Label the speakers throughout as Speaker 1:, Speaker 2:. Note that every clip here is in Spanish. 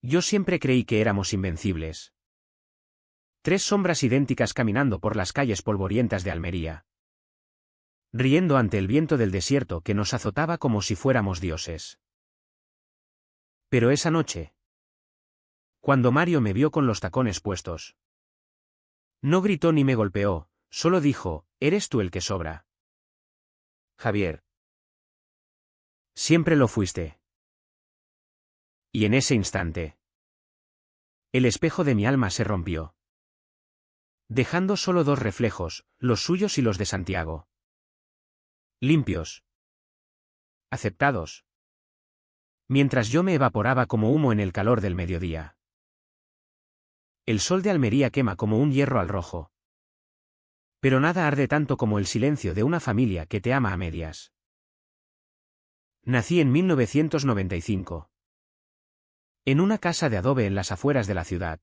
Speaker 1: Yo siempre creí que éramos invencibles. 3 sombras idénticas caminando por las calles polvorientas de Almería. Riendo ante el viento del desierto que nos azotaba como si fuéramos dioses. Pero esa noche, cuando Mario me vio con los tacones puestos, no gritó ni me golpeó, solo dijo, «Eres tú el que sobra». Javier. Siempre lo fuiste. Y en ese instante, el espejo de mi alma se rompió, dejando solo 2 reflejos, los suyos y los de Santiago. Limpios. Aceptados. Mientras yo me evaporaba como humo en el calor del mediodía. El sol de Almería quema como un hierro al rojo. Pero nada arde tanto como el silencio de una familia que te ama a medias. Nací en 1995. En una casa de adobe en las afueras de la ciudad,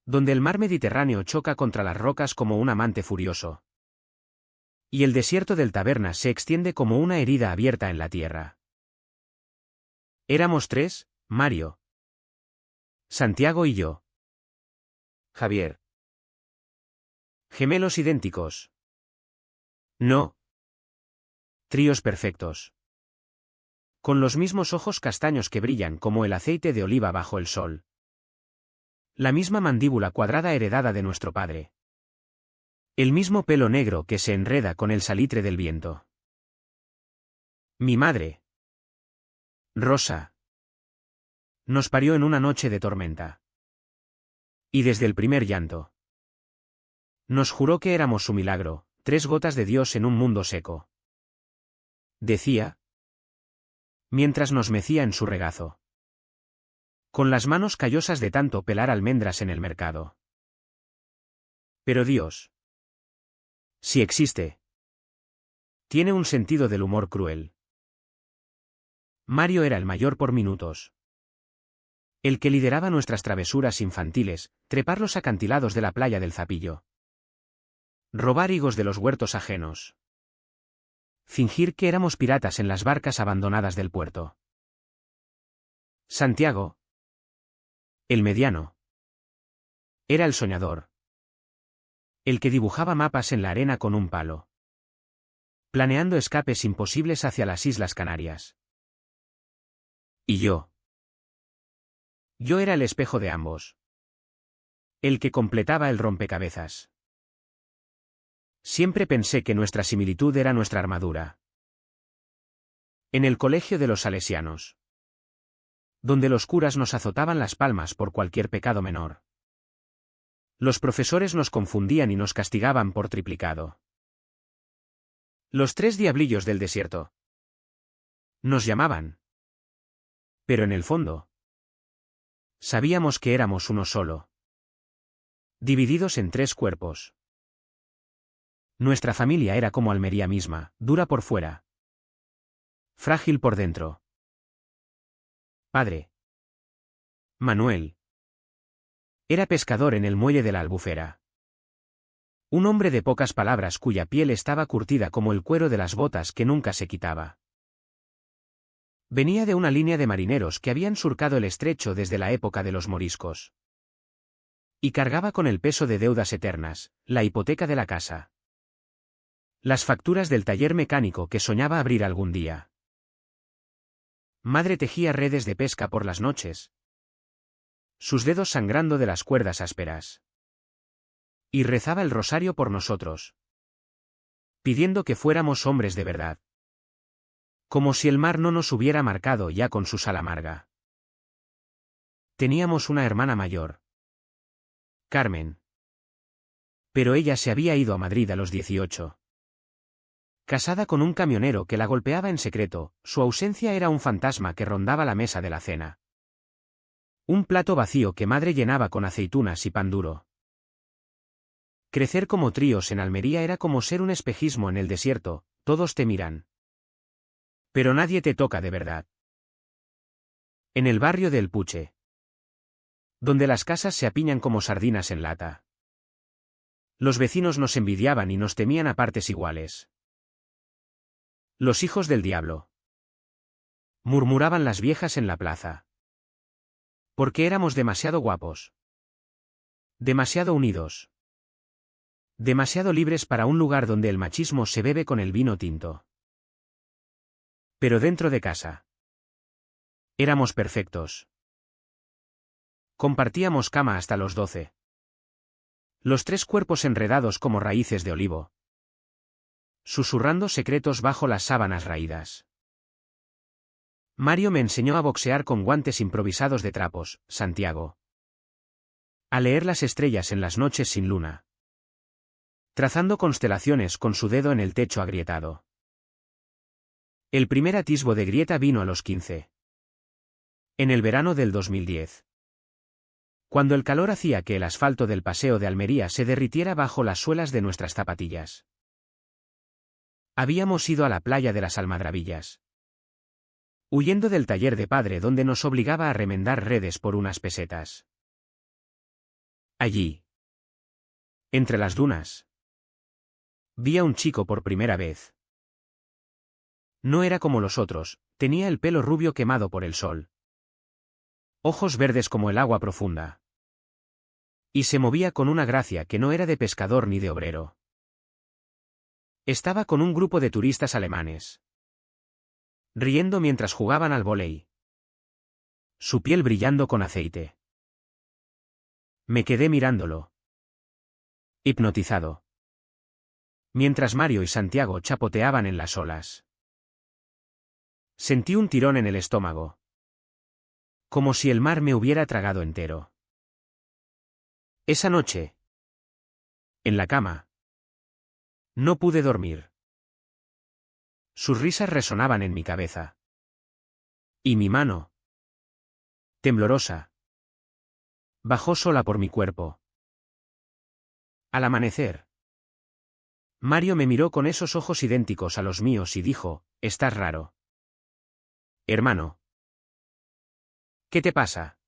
Speaker 1: donde el mar Mediterráneo choca contra las rocas como un amante furioso. Y el desierto del Tabernas se extiende como una herida abierta en la tierra. Éramos 3, Mario, Santiago y yo. Javier. Gemelos idénticos. No. Tríos perfectos. Con los mismos ojos castaños que brillan como el aceite de oliva bajo el sol. La misma mandíbula cuadrada heredada de nuestro padre. El mismo pelo negro que se enreda con el salitre del viento. Mi madre, Rosa, nos parió en una noche de tormenta. Y desde el primer llanto, nos juró que éramos su milagro, 3 gotas de Dios en un mundo seco. Decía, mientras nos mecía en su regazo, con las manos callosas de tanto pelar almendras en el mercado. Pero Dios, si existe, tiene un sentido del humor cruel. Mario era el mayor por minutos. El que lideraba nuestras travesuras infantiles, trepar los acantilados de la playa del Zapillo. Robar higos de los huertos ajenos. Fingir que éramos piratas en las barcas abandonadas del puerto. Santiago, el mediano, era el soñador. El que dibujaba mapas en la arena con un palo. Planeando escapes imposibles hacia las Islas Canarias. Y yo. Yo era el espejo de ambos. El que completaba el rompecabezas. Siempre pensé que nuestra similitud era nuestra armadura. En el colegio de los salesianos, donde los curas nos azotaban las palmas por cualquier pecado menor. Los profesores nos confundían y nos castigaban por triplicado. Los 3 diablillos del desierto. Nos llamaban. Pero en el fondo, sabíamos que éramos uno solo. Divididos en 3 cuerpos. Nuestra familia era como Almería misma, dura por fuera. Frágil por dentro. Padre. Manuel. Era pescador en el muelle de la Albufera. Un hombre de pocas palabras cuya piel estaba curtida como el cuero de las botas que nunca se quitaba. Venía de una línea de marineros que habían surcado el estrecho desde la época de los moriscos. Y cargaba con el peso de deudas eternas, la hipoteca de la casa. Las facturas del taller mecánico que soñaba abrir algún día. Madre tejía redes de pesca por las noches, sus dedos sangrando de las cuerdas ásperas. Y rezaba el rosario por nosotros, pidiendo que fuéramos hombres de verdad. Como si el mar no nos hubiera marcado ya con su sal amarga. Teníamos una hermana mayor, Carmen. Pero ella se había ido a Madrid a los 18. Casada con un camionero que la golpeaba en secreto, su ausencia era un fantasma que rondaba la mesa de la cena. Un plato vacío que madre llenaba con aceitunas y pan duro. Crecer como tríos en Almería era como ser un espejismo en el desierto, todos te miran. Pero nadie te toca de verdad. En el barrio de El Puche, donde las casas se apiñan como sardinas en lata. Los vecinos nos envidiaban y nos temían a partes iguales. Los hijos del diablo, murmuraban las viejas en la plaza. Porque éramos demasiado guapos. Demasiado unidos. Demasiado libres para un lugar donde el machismo se bebe con el vino tinto. Pero dentro de casa. Éramos perfectos. Compartíamos cama hasta los 12. Los tres cuerpos enredados como raíces de olivo. Susurrando secretos bajo las sábanas raídas. Mario me enseñó a boxear con guantes improvisados de trapos, Santiago. A leer las estrellas en las noches sin luna. Trazando constelaciones con su dedo en el techo agrietado. El primer atisbo de grieta vino a los 15. En el verano del 2010. Cuando el calor hacía que el asfalto del paseo de Almería se derritiera bajo las suelas de nuestras zapatillas. Habíamos ido a la playa de las Almadrabillas. Huyendo del taller de padre donde nos obligaba a remendar redes por unas pesetas. Allí. Entre las dunas. Vi a un chico por primera vez. No era como los otros, tenía el pelo rubio quemado por el sol. Ojos verdes como el agua profunda. Y se movía con una gracia que no era de pescador ni de obrero. Estaba con un grupo de turistas alemanes. Riendo mientras jugaban al vóley. Su piel brillando con aceite. Me quedé mirándolo. Hipnotizado. Mientras Mario y Santiago chapoteaban en las olas. Sentí un tirón en el estómago. Como si el mar me hubiera tragado entero. Esa noche. En la cama. No pude dormir. Sus risas resonaban en mi cabeza. Y mi mano. Temblorosa. Bajó sola por mi cuerpo. Al amanecer. Mario me miró con esos ojos idénticos a los míos y dijo, «Estás raro. Hermano. ¿Qué te pasa?»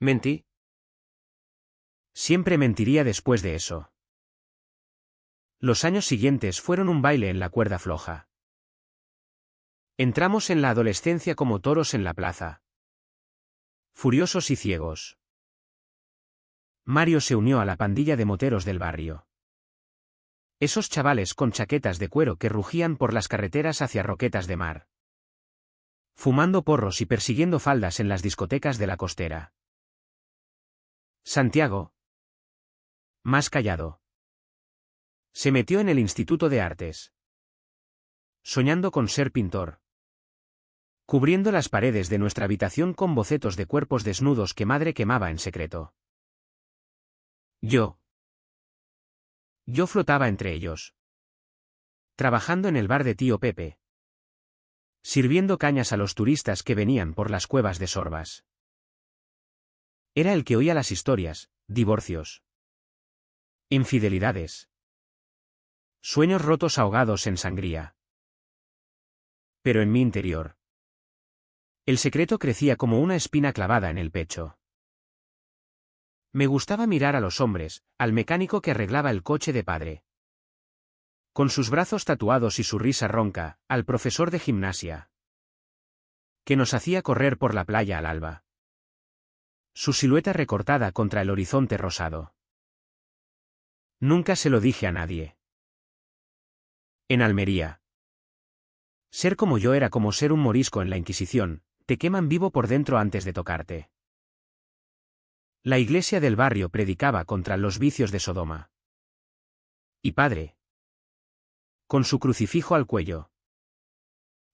Speaker 1: Mentí. Siempre mentiría después de eso. Los años siguientes fueron un baile en la cuerda floja. Entramos en la adolescencia como toros en la plaza. Furiosos y ciegos. Mario se unió a la pandilla de moteros del barrio. Esos chavales con chaquetas de cuero que rugían por las carreteras hacia Roquetas de Mar. Fumando porros y persiguiendo faldas en las discotecas de la costera. Santiago. Más callado. Se metió en el Instituto de Artes. Soñando con ser pintor. Cubriendo las paredes de nuestra habitación con bocetos de cuerpos desnudos que madre quemaba en secreto. Yo flotaba entre ellos. Trabajando en el bar de tío Pepe. Sirviendo cañas a los turistas que venían por las cuevas de Sorbas. Era el que oía las historias, divorcios. Infidelidades. Sueños rotos ahogados en sangría. Pero en mi interior. El secreto crecía como una espina clavada en el pecho. Me gustaba mirar a los hombres, al mecánico que arreglaba el coche de padre. Con sus brazos tatuados y su risa ronca, al profesor de gimnasia. Que nos hacía correr por la playa al alba. Su silueta recortada contra el horizonte rosado. Nunca se lo dije a nadie. En Almería. Ser como yo era como ser un morisco en la Inquisición, te queman vivo por dentro antes de tocarte. La iglesia del barrio predicaba contra los vicios de Sodoma. Y padre. Con su crucifijo al cuello.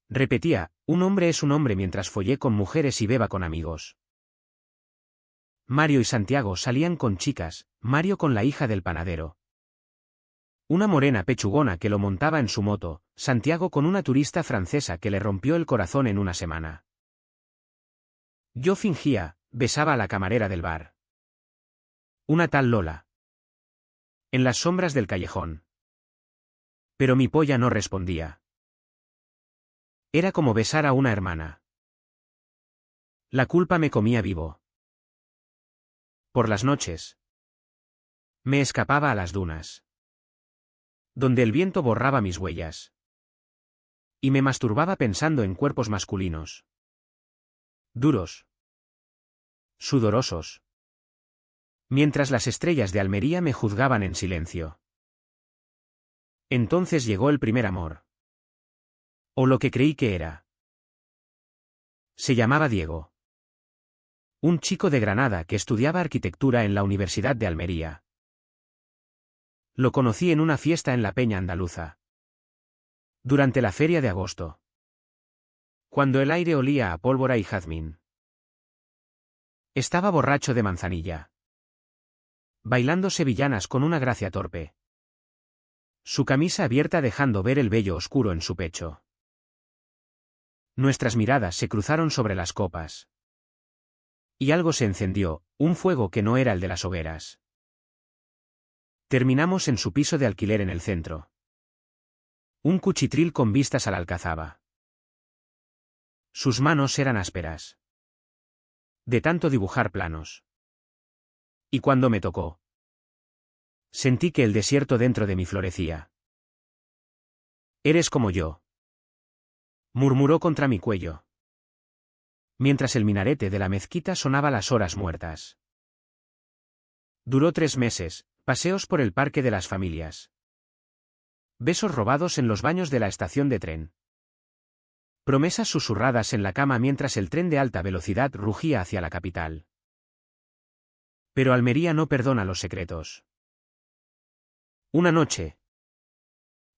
Speaker 1: Repetía, un hombre es un hombre mientras follé con mujeres y beba con amigos. Mario y Santiago salían con chicas, Mario con la hija del panadero. Una morena pechugona que lo montaba en su moto, Santiago con una turista francesa que le rompió el corazón en una semana. Yo fingía, besaba a la camarera del bar. Una tal Lola. En las sombras del callejón. Pero mi polla no respondía. Era como besar a una hermana. La culpa me comía vivo. Por las noches. Me escapaba a las dunas. Donde el viento borraba mis huellas. Y me masturbaba pensando en cuerpos masculinos. Duros. sudorosos. Mientras las estrellas de Almería me juzgaban en silencio. Entonces llegó el primer amor. O lo que creí que era. Se llamaba Diego. Un chico de Granada que estudiaba arquitectura en la Universidad de Almería. Lo conocí en una fiesta en la Peña Andaluza. Durante la feria de agosto. Cuando el aire olía a pólvora y jazmín. Estaba borracho de manzanilla. Bailando sevillanas con una gracia torpe. Su camisa abierta dejando ver el vello oscuro en su pecho. Nuestras miradas se cruzaron sobre las copas. Y algo se encendió, un fuego que no era el de las hogueras. Terminamos en su piso de alquiler en el centro. Un cuchitril con vistas a la Alcazaba. Sus manos eran ásperas. De tanto dibujar planos. Y cuando me tocó, sentí que el desierto dentro de mí florecía. Eres como yo, murmuró contra mi cuello. Mientras el minarete de la mezquita sonaba las horas muertas. Duró 3 meses, paseos por el parque de las familias. Besos robados en los baños de la estación de tren. Promesas susurradas en la cama mientras el tren de alta velocidad rugía hacia la capital. Pero Almería no perdona los secretos. Una noche.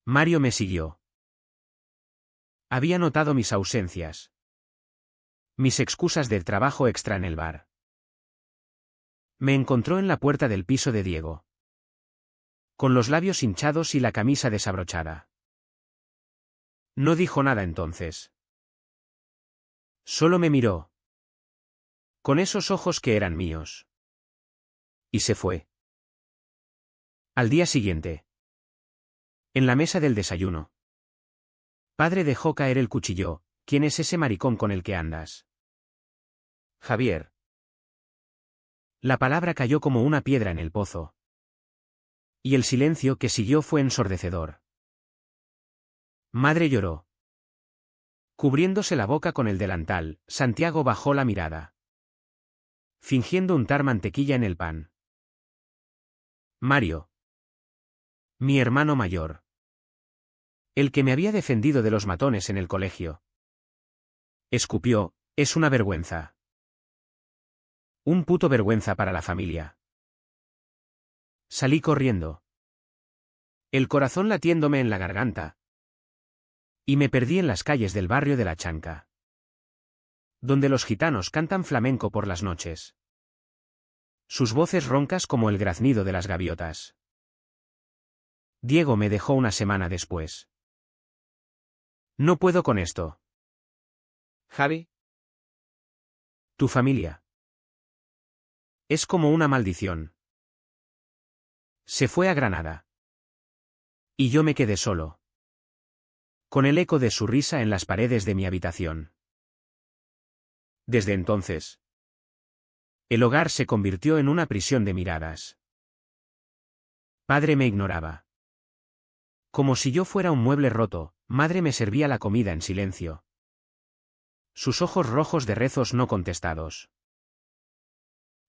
Speaker 1: Mario me siguió. Había notado mis ausencias. Mis excusas del trabajo extra en el bar. Me encontró en la puerta del piso de Diego. Con los labios hinchados y la camisa desabrochada. No dijo nada entonces. Solo me miró. Con esos ojos que eran míos. Y se fue. Al día siguiente. En la mesa del desayuno. Padre dejó caer el cuchillo. ¿Quién es ese maricón con el que andas? Javier. La palabra cayó como una piedra en el pozo. Y el silencio que siguió fue ensordecedor. Madre lloró. Cubriéndose la boca con el delantal, Santiago bajó la mirada. Fingiendo untar mantequilla en el pan. Mario. Mi hermano mayor. El que me había defendido de los matones en el colegio. Escupió, es una vergüenza. Un puto vergüenza para la familia. Salí corriendo. El corazón latiéndome en la garganta. Y me perdí en las calles del barrio de La Chanca. Donde los gitanos cantan flamenco por las noches. Sus voces roncas como el graznido de las gaviotas. Diego me dejó una semana después. No puedo con esto.
Speaker 2: Javi,
Speaker 1: Tu familia. Es como una maldición. Se fue a Granada. Y yo me quedé solo. Con el eco de su risa en las paredes de mi habitación. Desde entonces, el hogar se convirtió en una prisión de miradas. Padre me ignoraba. Como si yo fuera un mueble roto, madre me servía la comida en silencio. Sus ojos rojos de rezos no contestados.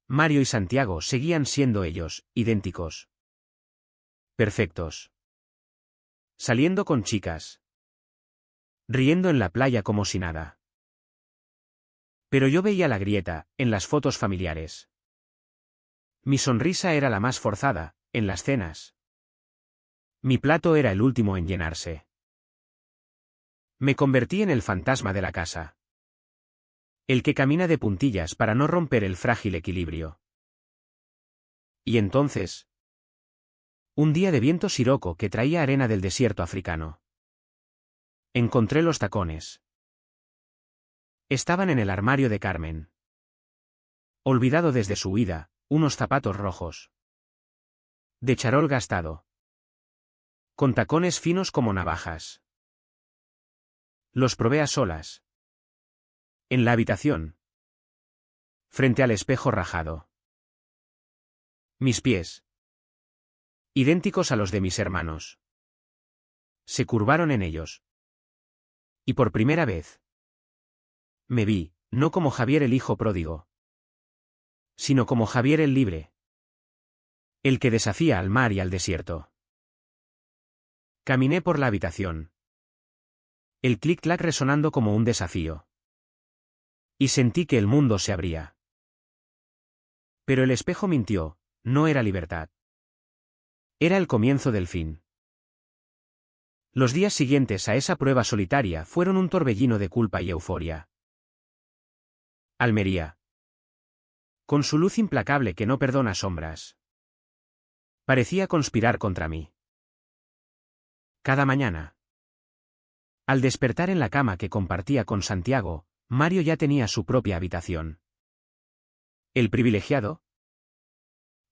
Speaker 1: Mario y Santiago seguían siendo ellos, idénticos. Perfectos. Saliendo con chicas. Riendo en la playa como si nada. Pero yo veía la grieta, en las fotos familiares. Mi sonrisa era la más forzada, en las cenas. Mi plato era el último en llenarse. Me convertí en el fantasma de la casa. El que camina de puntillas para no romper el frágil equilibrio. Y entonces. Un día de viento siroco que traía arena del desierto africano. Encontré los tacones. Estaban en el armario de Carmen. Olvidado desde su huida, unos zapatos rojos. De charol gastado. Con tacones finos como navajas. Los probé a solas. En la habitación. Frente al espejo rajado. Mis pies. Idénticos a los de mis hermanos. Se curvaron en ellos. Y por primera vez. Me vi, no como Javier el hijo pródigo. sino como Javier el libre. El que desafía al mar y al desierto. Caminé por la habitación. El clic-clac resonando como un desafío. Y sentí que el mundo se abría. Pero el espejo mintió, no era libertad. Era el comienzo del fin. Los días siguientes a esa prueba solitaria fueron un torbellino de culpa y euforia. Almería. Con su luz implacable que no perdona sombras. Parecía conspirar contra mí. Cada mañana. Al despertar en la cama que compartía con Santiago, Mario ya tenía su propia habitación. ¿El privilegiado?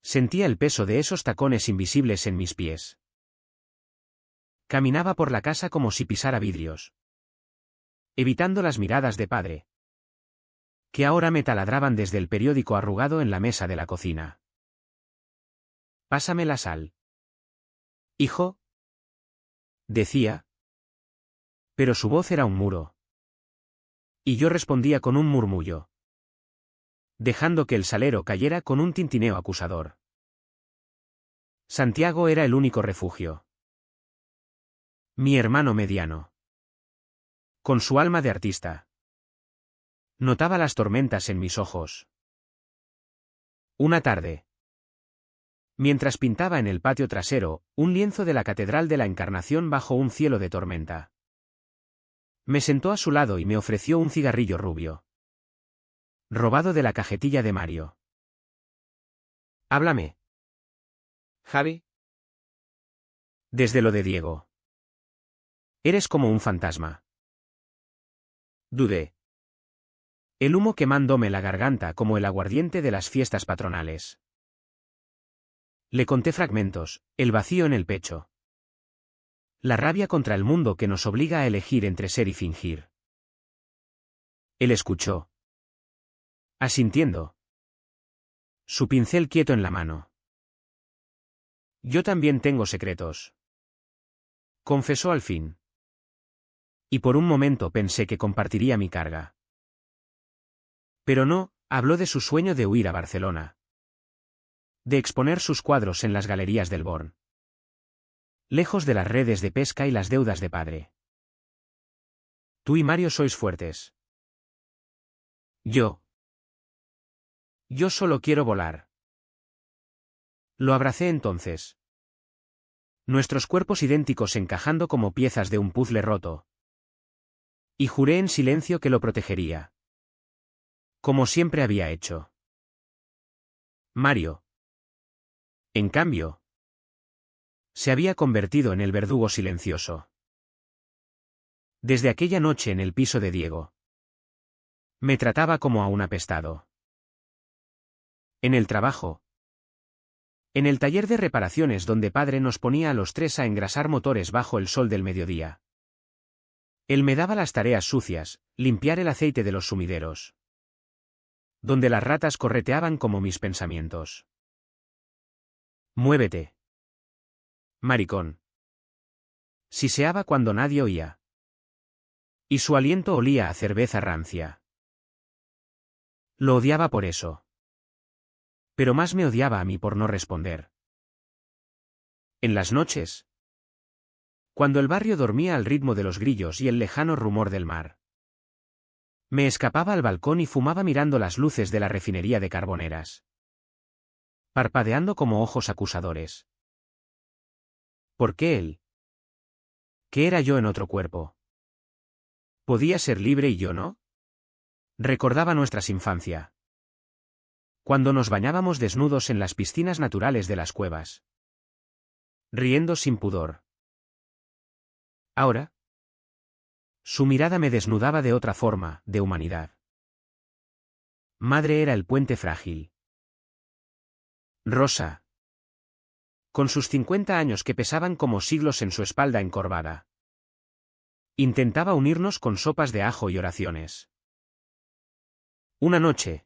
Speaker 1: Sentía el peso de esos tacones invisibles en mis pies. Caminaba por la casa como si pisara vidrios. Evitando las miradas de padre, que ahora me taladraban desde el periódico arrugado en la mesa de la cocina. «Pásame la sal». «Hijo», decía. Pero su voz era un muro. Y yo respondía con un murmullo, dejando que el salero cayera con un tintineo acusador. Santiago era el único refugio. Mi hermano mediano. Con su alma de artista. Notaba las tormentas en mis ojos. Una tarde. Mientras pintaba en el patio trasero, un lienzo de la Catedral de la Encarnación bajo un cielo de tormenta. Me sentó a su lado y me ofreció un cigarrillo rubio. Robado de la cajetilla de Mario. «Háblame».
Speaker 2: Javi.
Speaker 1: Desde lo de Diego. Eres como un fantasma. Dudé. El humo quemándome la garganta como el aguardiente de las fiestas patronales. Le conté fragmentos, el vacío en el pecho. La rabia contra el mundo que nos obliga a elegir entre ser y fingir. Él escuchó. Asintiendo. Su pincel quieto en la mano. Yo también tengo secretos. Confesó al fin. Y por un momento pensé que compartiría mi carga. Pero no, habló de su sueño de huir a Barcelona. De exponer sus cuadros en las galerías del Born. Lejos de las redes de pesca y las deudas de padre. Tú y Mario sois fuertes. Yo solo quiero volar. Lo abracé entonces. Nuestros cuerpos idénticos encajando como piezas de un puzzle roto. Y juré en silencio que lo protegería. Como siempre había hecho. Mario. En cambio, se había convertido en el verdugo silencioso. Desde aquella noche en el piso de Diego. Me trataba como a un apestado. En el trabajo. En el taller de reparaciones donde padre nos ponía a los tres a engrasar motores bajo el sol del mediodía. Él me daba las tareas sucias, limpiar el aceite de los sumideros. Donde las ratas correteaban como mis pensamientos. Muévete. Maricón. Siseaba cuando nadie oía. Y su aliento olía a cerveza rancia. Lo odiaba por eso. Pero más me odiaba a mí por no responder. En las noches. Cuando el barrio dormía al ritmo de los grillos y el lejano rumor del mar. Me escapaba al balcón y fumaba mirando las luces de la refinería de Carboneras. Parpadeando como ojos acusadores. ¿Por qué él? ¿Qué era yo en otro cuerpo? ¿Podía ser libre y yo no? Recordaba nuestras infancia. Cuando nos bañábamos desnudos en las piscinas naturales de las cuevas. Riendo sin pudor. Ahora. Su mirada me desnudaba de otra forma, de humanidad. Madre era el puente frágil. Rosa. Con sus 50 años que pesaban como siglos en su espalda encorvada. Intentaba unirnos con sopas de ajo y oraciones. Una noche.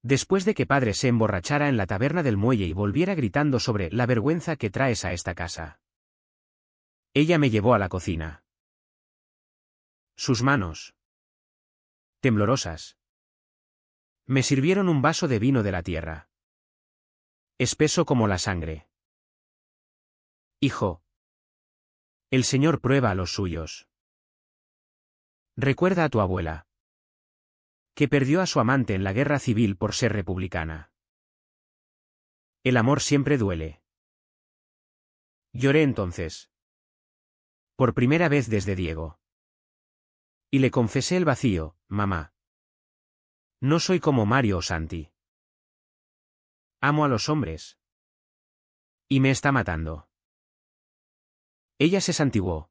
Speaker 1: Después de que padre se emborrachara en la taberna del muelle y volviera gritando sobre la vergüenza que traes a esta casa. Ella me llevó a la cocina. Sus manos. Temblorosas. Me sirvieron un vaso de vino de la tierra. Espeso como la sangre. Hijo. El Señor prueba a los suyos. Recuerda a tu abuela, que perdió a su amante en la guerra civil por ser republicana. El amor siempre duele. Lloré entonces. Por primera vez desde Diego. Y le confesé el vacío, mamá. No soy como Mario o Santi. Amo a los hombres. Y me está matando. Ella se santiguó.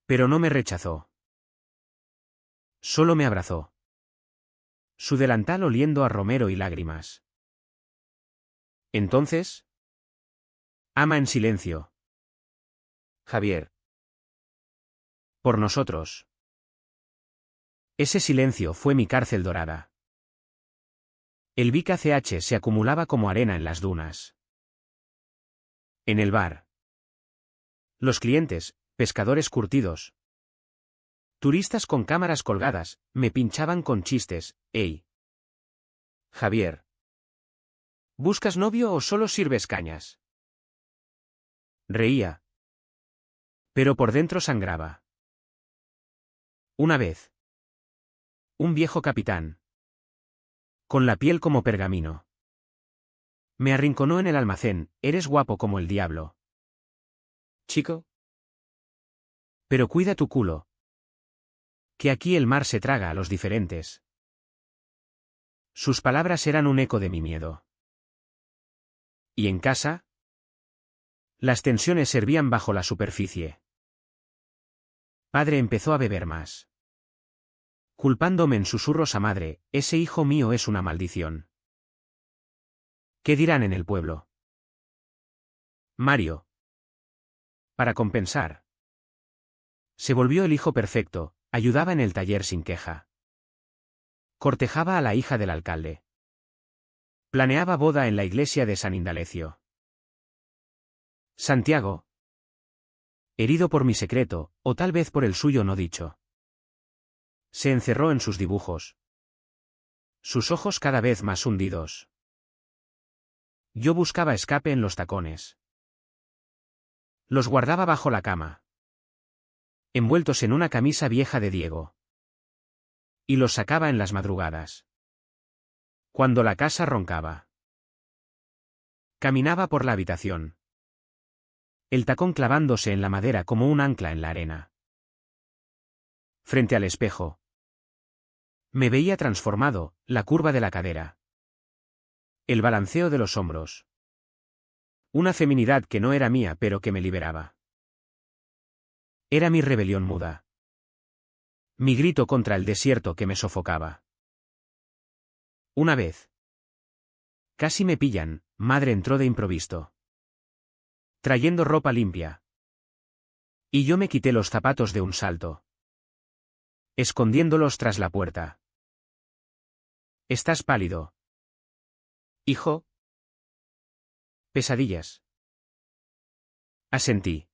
Speaker 1: Pero no me rechazó. Solo me abrazó. Su delantal oliendo a romero y lágrimas. Entonces, ama en silencio.
Speaker 2: Javier.
Speaker 1: Por nosotros. Ese silencio fue mi cárcel dorada. El Vic ACH se acumulaba como arena en las dunas. En el bar. Los clientes, pescadores curtidos. Turistas con cámaras colgadas, me pinchaban con chistes. «Ey.
Speaker 2: Javier.
Speaker 1: ¿Buscas novio o solo sirves cañas?» Reía. Pero por dentro sangraba. Una vez. Un viejo capitán. Con la piel como pergamino. Me arrinconó en el almacén. «Eres guapo como el diablo.
Speaker 2: Chico.
Speaker 1: Pero cuida tu culo. Que aquí el mar se traga a los diferentes». Sus palabras eran un eco de mi miedo. ¿Y en casa? Las tensiones servían bajo la superficie. Padre empezó a beber más. Culpándome en susurros a madre, ese hijo mío es una maldición. ¿Qué dirán en el pueblo? Mario. Para compensar. Se volvió el hijo perfecto, ayudaba en el taller sin queja. Cortejaba a la hija del alcalde. Planeaba boda en la iglesia de San Indalecio. Santiago. Herido por mi secreto, o tal vez por el suyo no dicho. Se encerró en sus dibujos. Sus ojos cada vez más hundidos. Yo buscaba escape en los tacones. Los guardaba bajo la cama. Envueltos en una camisa vieja de Diego. Y los sacaba en las madrugadas. Cuando la casa roncaba. Caminaba por la habitación. El tacón clavándose en la madera como un ancla en la arena. Frente al espejo. Me veía transformado, la curva de la cadera. El balanceo de los hombros. Una feminidad que no era mía pero que me liberaba. Era mi rebelión muda. Mi grito contra el desierto que me sofocaba. Una vez. Casi me pillan, madre entró de improviso. Trayendo ropa limpia. Y yo me quité los zapatos de un salto. Escondiéndolos tras la puerta. Estás pálido. Hijo. Pesadillas. Asentí.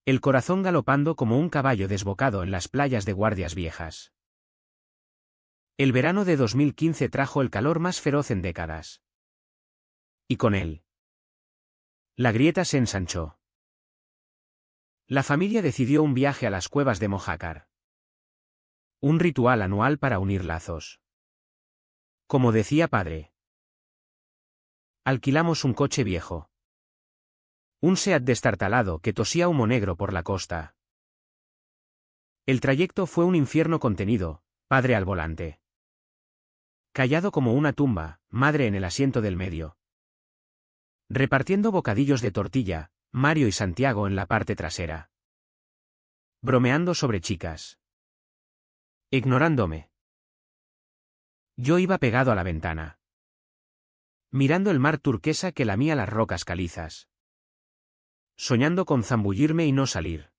Speaker 1: El corazón galopando como un caballo desbocado en las playas de Guardias Viejas. El verano de 2015 trajo el calor más feroz en décadas. Y con él. La grieta se ensanchó. La familia decidió un viaje a las cuevas de Mojácar. Un ritual anual para unir lazos. Como decía padre. Alquilamos un coche viejo. Un Seat destartalado que tosía humo negro por la costa. El trayecto fue un infierno contenido, padre al volante. Callado como una tumba, madre en el asiento del medio. Repartiendo bocadillos de tortilla, Mario y Santiago en la parte trasera. Bromeando sobre chicas. Ignorándome. Yo iba pegado a la ventana. Mirando el mar turquesa que lamía las rocas calizas. Soñando con zambullirme y no salir.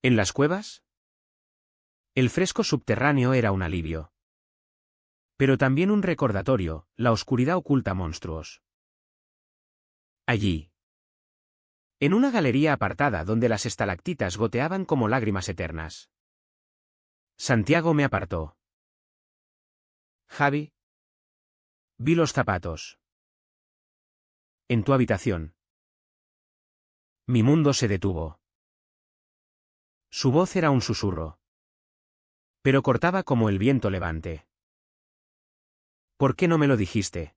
Speaker 1: ¿En las cuevas? El fresco subterráneo era un alivio. Pero también un recordatorio, la oscuridad oculta monstruos. Allí. En una galería apartada donde las estalactitas goteaban como lágrimas eternas. Santiago me apartó.
Speaker 2: Javi,
Speaker 1: Vi los zapatos. En tu habitación. Mi mundo se detuvo. Su voz era un susurro. Pero cortaba como el viento levante. ¿Por qué no me lo dijiste?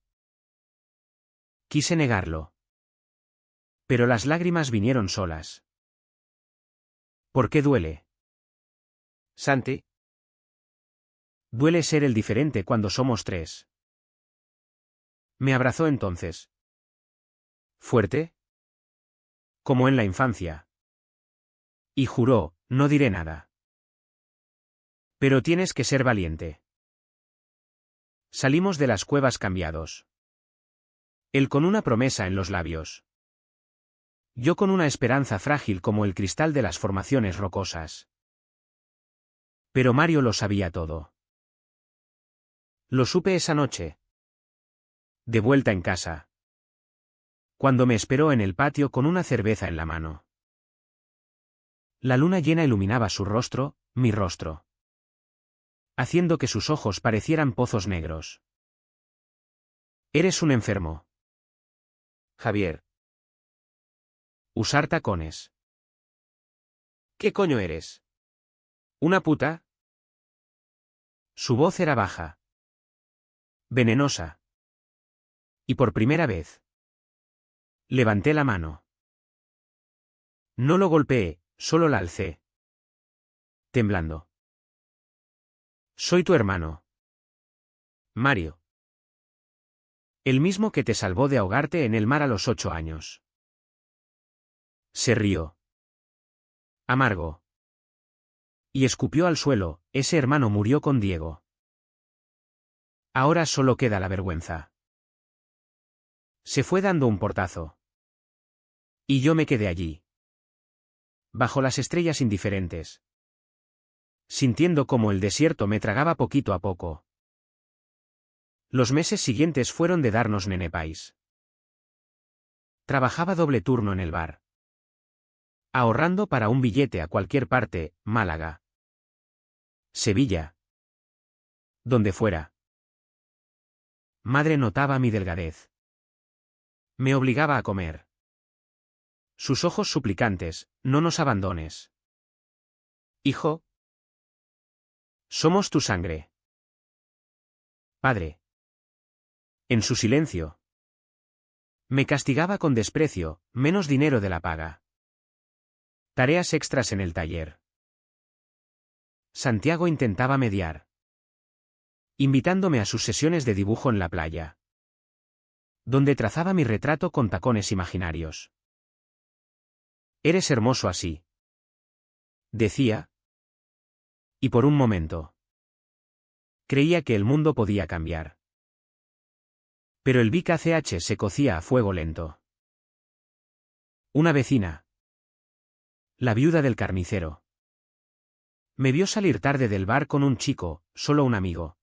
Speaker 1: Quise negarlo. Pero las lágrimas vinieron solas. ¿Por qué duele?
Speaker 2: Santi,
Speaker 1: Duele ser el diferente cuando somos tres. Me abrazó entonces. ¿Fuerte? Como en la infancia. Y juró, no diré nada. Pero tienes que ser valiente. Salimos de las cuevas cambiados. Él con una promesa en los labios. Yo con una esperanza frágil como el cristal de las formaciones rocosas. Pero Mario lo sabía todo. Lo supe esa noche. De vuelta en casa. Cuando me esperó en el patio con una cerveza en la mano. La luna llena iluminaba su rostro, mi rostro. Haciendo que sus ojos parecieran pozos negros. Eres un enfermo.
Speaker 2: Javier.
Speaker 1: Usar tacones.
Speaker 2: ¿Qué coño eres? ¿Una puta?
Speaker 1: Su voz era baja. Venenosa. Y por primera vez. Levanté la mano. No lo golpeé, solo la alcé. Temblando. Soy tu hermano. Mario. El mismo que te salvó de ahogarte en el mar a los 8 años. Se rió. Amargo. Y escupió al suelo, ese hermano murió con Diego. Ahora solo queda la vergüenza. Se fue dando un portazo. Y yo me quedé allí. Bajo las estrellas indiferentes. Sintiendo como el desierto me tragaba poquito a poco. Los meses siguientes fueron de darnos nenepais. Trabajaba doble turno en el bar. Ahorrando para un billete a cualquier parte, Málaga. Sevilla. Donde fuera. Madre notaba mi delgadez. Me obligaba a comer. Sus ojos suplicantes, no nos abandones. Hijo. Somos tu sangre. Padre. En su silencio. Me castigaba con desprecio, menos dinero de la paga. Tareas extras en el taller. Santiago intentaba mediar. Invitándome a sus sesiones de dibujo en la playa. Donde trazaba mi retrato con tacones imaginarios. Eres hermoso así. Decía. Y por un momento. Creía que el mundo podía cambiar. Pero el Vic ACH se cocía a fuego lento. Una vecina. La viuda del carnicero. Me vio salir tarde del bar con un chico, solo un amigo.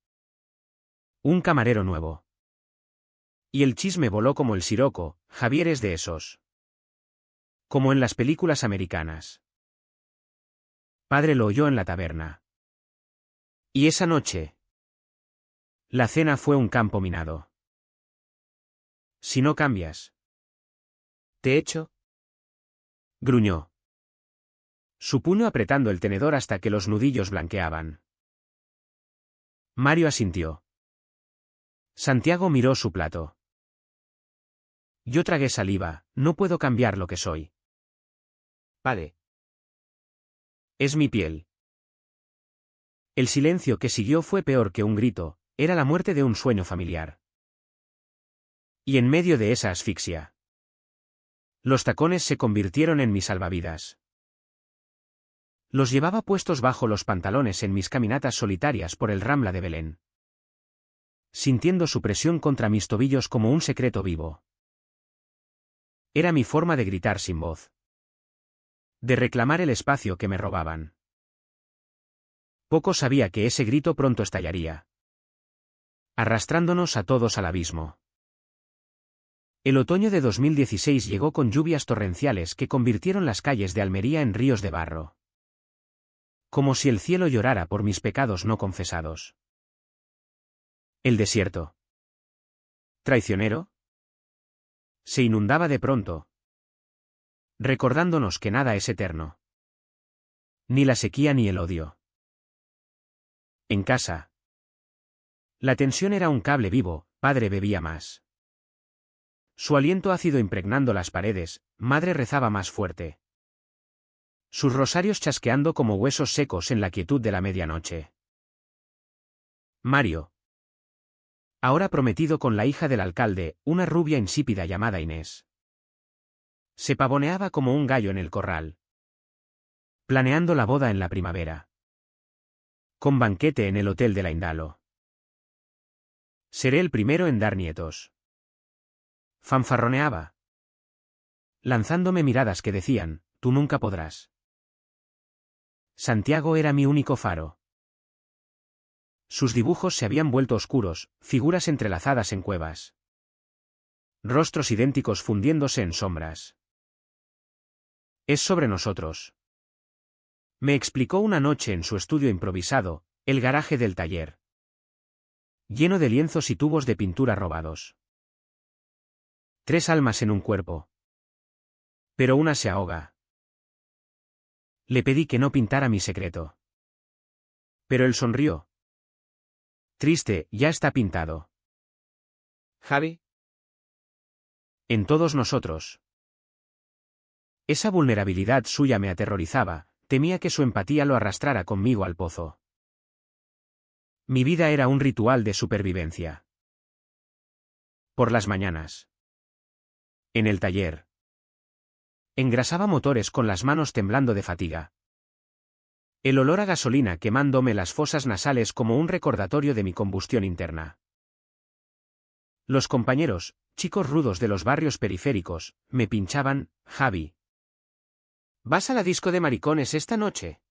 Speaker 1: Un camarero nuevo. Y el chisme voló como el siroco, Javier es de esos. Como en las películas americanas. Padre lo oyó en la taberna. Y esa noche. La cena fue un campo minado. Si no cambias.
Speaker 2: ¿Te echo?
Speaker 1: Gruñó. Su puño apretando el tenedor hasta que los nudillos blanqueaban. Mario asintió. Santiago miró su plato. Yo tragué saliva, no puedo cambiar lo que soy.
Speaker 2: Padre.
Speaker 1: Es mi piel. El silencio que siguió fue peor que un grito, era la muerte de un sueño familiar. Y en medio de esa asfixia. Los tacones se convirtieron en mis salvavidas. Los llevaba puestos bajo los pantalones en mis caminatas solitarias por el Rambla de Belén. Sintiendo su presión contra mis tobillos como un secreto vivo. Era mi forma de gritar sin voz. De reclamar el espacio que me robaban. Poco sabía que ese grito pronto estallaría. Arrastrándonos a todos al abismo. El otoño de 2016 llegó con lluvias torrenciales que convirtieron las calles de Almería en ríos de barro. Como si el cielo llorara por mis pecados no confesados. El desierto. ¿Traicionero? Se inundaba de pronto, recordándonos que nada es eterno. Ni la sequía ni el odio. En casa. La tensión era un cable vivo, padre bebía más. Su aliento ácido impregnando las paredes, madre rezaba más fuerte. Sus rosarios chasqueando como huesos secos en la quietud de la medianoche. Mario. Ahora prometido con la hija del alcalde, una rubia insípida llamada Inés. Se pavoneaba como un gallo en el corral. Planeando la boda en la primavera. Con banquete en el hotel de la Indalo. Seré el primero en dar nietos. Fanfarroneaba. Lanzándome miradas que decían, tú nunca podrás. Santiago era mi único faro. Sus dibujos se habían vuelto oscuros, figuras entrelazadas en cuevas. Rostros idénticos fundiéndose en sombras. Es sobre nosotros. Me explicó una noche en su estudio improvisado, el garaje del taller. Lleno de lienzos y tubos de pintura robados. 3 almas en un cuerpo. Pero una se ahoga. Le pedí que no pintara mi secreto. Pero él sonrió. Triste, ya está pintado.
Speaker 2: Javi.
Speaker 1: En todos nosotros. Esa vulnerabilidad suya me aterrorizaba, temía que su empatía lo arrastrara conmigo al pozo. Mi vida era un ritual de supervivencia. Por las mañanas. En el taller. Engrasaba motores con las manos temblando de fatiga. El olor a gasolina quemándome las fosas nasales como un recordatorio de mi combustión interna. Los compañeros, chicos rudos de los barrios periféricos, me pinchaban, Javi. ¿Vas a la disco de maricones esta noche?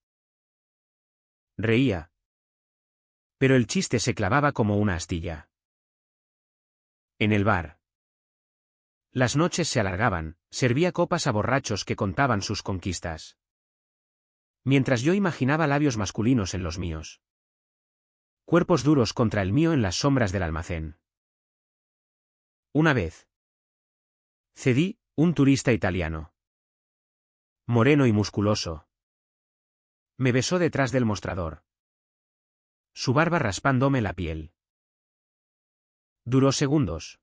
Speaker 1: Reía. Pero el chiste se clavaba como una astilla. En el bar. Las noches se alargaban, servía copas a borrachos que contaban sus conquistas. Mientras yo imaginaba labios masculinos en los míos. Cuerpos duros contra el mío en las sombras del almacén. Una vez. Cedí, un turista italiano. Moreno y musculoso. Me besó detrás del mostrador. Su barba raspándome la piel. Duró segundos.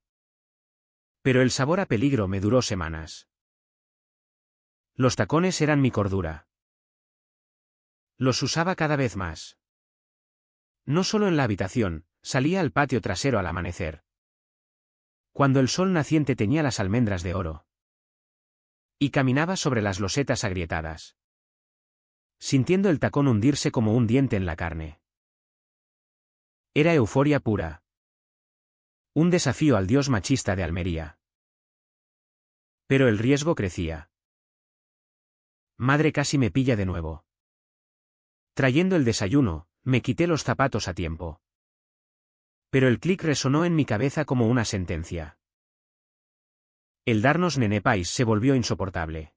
Speaker 1: Pero el sabor a peligro me duró semanas. Los tacones eran mi cordura. Los usaba cada vez más. No solo en la habitación, salía al patio trasero al amanecer. Cuando el sol naciente teñía las almendras de oro. Y caminaba sobre las losetas agrietadas. Sintiendo el tacón hundirse como un diente en la carne. Era euforia pura. Un desafío al dios machista de Almería. Pero el riesgo crecía. Madre casi me pilla de nuevo. Trayendo el desayuno, me quité los zapatos a tiempo. Pero el clic resonó en mi cabeza como una sentencia. El darnos nenepais se volvió insoportable.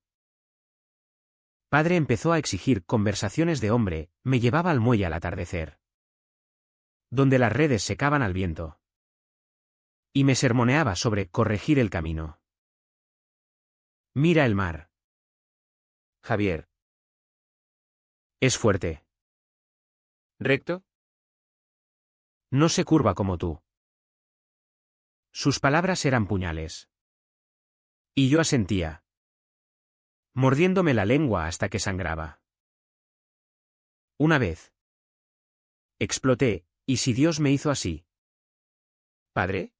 Speaker 1: Padre empezó a exigir conversaciones de hombre, me llevaba al muelle al atardecer. Donde las redes secaban al viento. Y me sermoneaba sobre corregir el camino. Mira el mar.
Speaker 2: Javier.
Speaker 1: Es fuerte.
Speaker 2: ¿Recto?
Speaker 1: No se curva como tú. Sus palabras eran puñales. Y yo asentía. Mordiéndome la lengua hasta que sangraba. Una vez. Exploté, ¿y si Dios me hizo así?
Speaker 2: ¿Padre?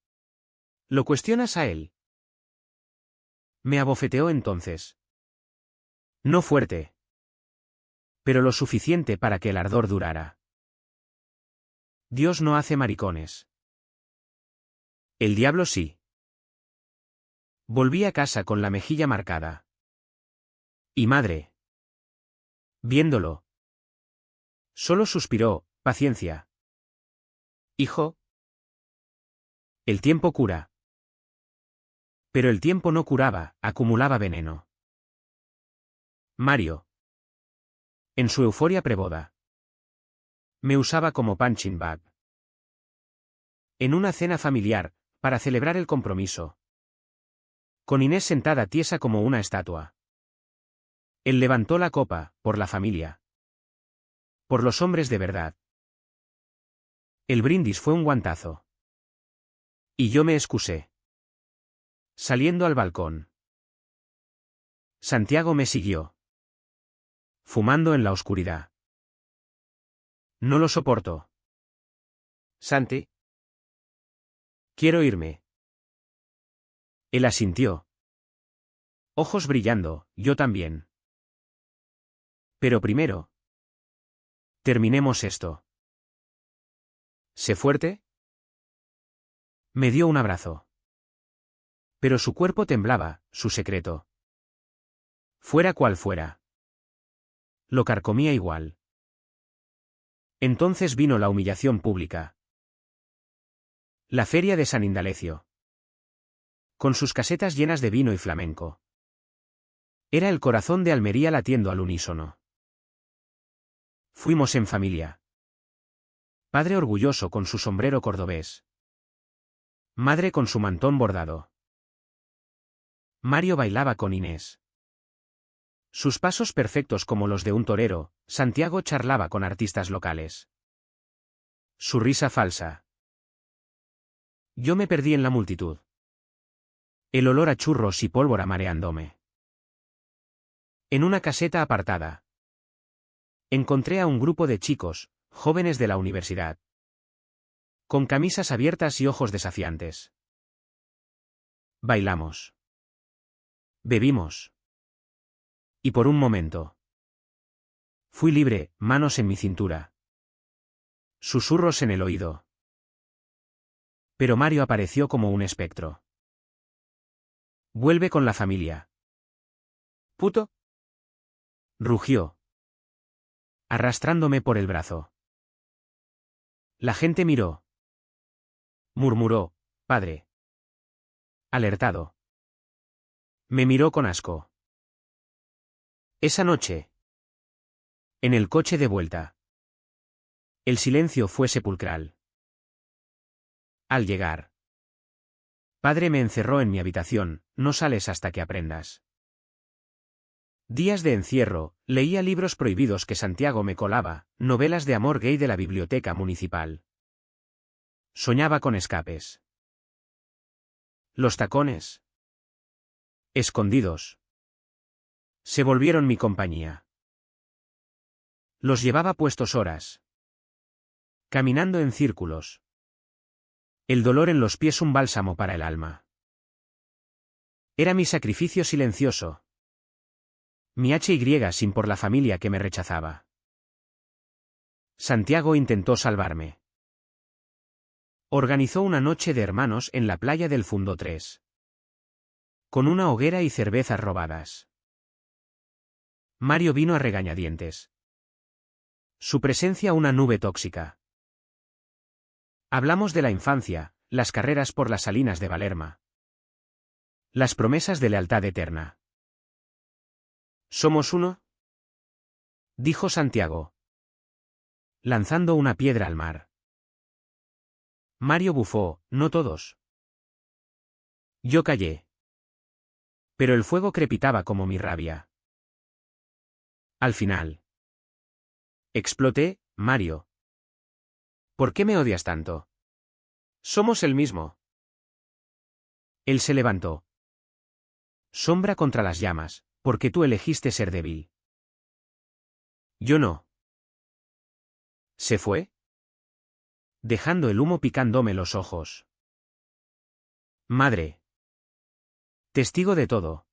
Speaker 1: ¿Lo cuestionas a él? Me abofeteó entonces. No fuerte. Pero lo suficiente para que el ardor durara. Dios no hace maricones. El diablo sí. Volví a casa con la mejilla marcada. Y madre. Viéndolo. Solo suspiró, paciencia. Hijo. El tiempo cura. Pero el tiempo no curaba, acumulaba veneno. Mario. En su euforia preboda. Me usaba como punching bag. En una cena familiar, para celebrar el compromiso. Con Inés sentada tiesa como una estatua. Él levantó la copa, por la familia. Por los hombres de verdad. El brindis fue un guantazo. Y yo me excusé. Saliendo al balcón. Santiago me siguió. Fumando en la oscuridad. No lo soporto.
Speaker 2: Santi.
Speaker 1: Quiero irme. Él asintió. Ojos brillando, yo también. Pero primero. Terminemos esto.
Speaker 2: ¿Sé fuerte?
Speaker 1: Me dio un abrazo. Pero su cuerpo temblaba, su secreto. Fuera cual fuera. Lo carcomía igual. Entonces vino la humillación pública. La feria de San Indalecio. Con sus casetas llenas de vino y flamenco. Era el corazón de Almería latiendo al unísono. Fuimos en familia. Padre orgulloso con su sombrero cordobés. Madre con su mantón bordado. Mario bailaba con Inés. Sus pasos perfectos como los de un torero, Santiago charlaba con artistas locales. Su risa falsa. Yo me perdí en la multitud. El olor a churros y pólvora mareándome. En una caseta apartada. Encontré a un grupo de chicos, jóvenes de la universidad. Con camisas abiertas y ojos desafiantes. Bailamos. Bebimos. Y por un momento. Fui libre, manos en mi cintura. Susurros en el oído. Pero Mario apareció como un espectro. Vuelve con la familia.
Speaker 2: ¿Puto?
Speaker 1: Rugió. Arrastrándome por el brazo. La gente miró. Murmuró, padre. Alertado. Me miró con asco. Esa noche. En el coche de vuelta. El silencio fue sepulcral. Al llegar. Padre me encerró en mi habitación, no sales hasta que aprendas. Días de encierro, leía libros prohibidos que Santiago me colaba, novelas de amor gay de la biblioteca municipal. Soñaba con escapes. Los tacones. Escondidos. Se volvieron mi compañía. Los llevaba puestos horas. Caminando en círculos. El dolor en los pies un bálsamo para el alma. Era mi sacrificio silencioso. Mi HY sin por la familia que me rechazaba. Santiago intentó salvarme. Organizó una noche de hermanos en la playa del Fundo 3. Con una hoguera y cervezas robadas. Mario vino a regañadientes. Su presencia una nube tóxica. Hablamos de la infancia, las carreras por las salinas de Valerma. Las promesas de lealtad eterna. ¿Somos uno? Dijo Santiago. Lanzando una piedra al mar. Mario bufó, no todos. Yo callé. Pero el fuego crepitaba como mi rabia. Al final. Exploté, Mario. ¿Por qué me odias tanto? Somos el mismo. Él se levantó. Sombra contra las llamas, porque tú elegiste ser débil. Yo no. ¿Se fue? Dejando el humo picándome los ojos. Madre. Testigo de todo.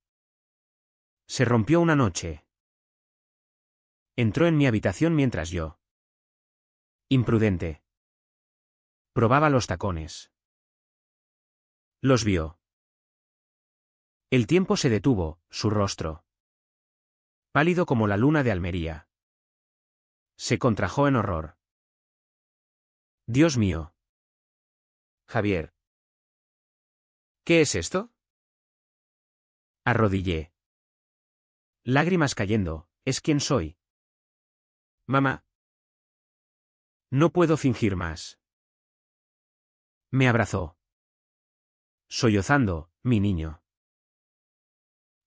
Speaker 1: Se rompió una noche. Entró en mi habitación mientras yo. Imprudente. Probaba los tacones. Los vio. El tiempo se detuvo, su rostro. Pálido como la luna de Almería. Se contrajo en horror. Dios mío.
Speaker 2: Javier. ¿Qué es esto?
Speaker 1: Arrodillé. Lágrimas cayendo, es quien soy.
Speaker 2: Mamá.
Speaker 1: No puedo fingir más. Me abrazó. Sollozando, mi niño.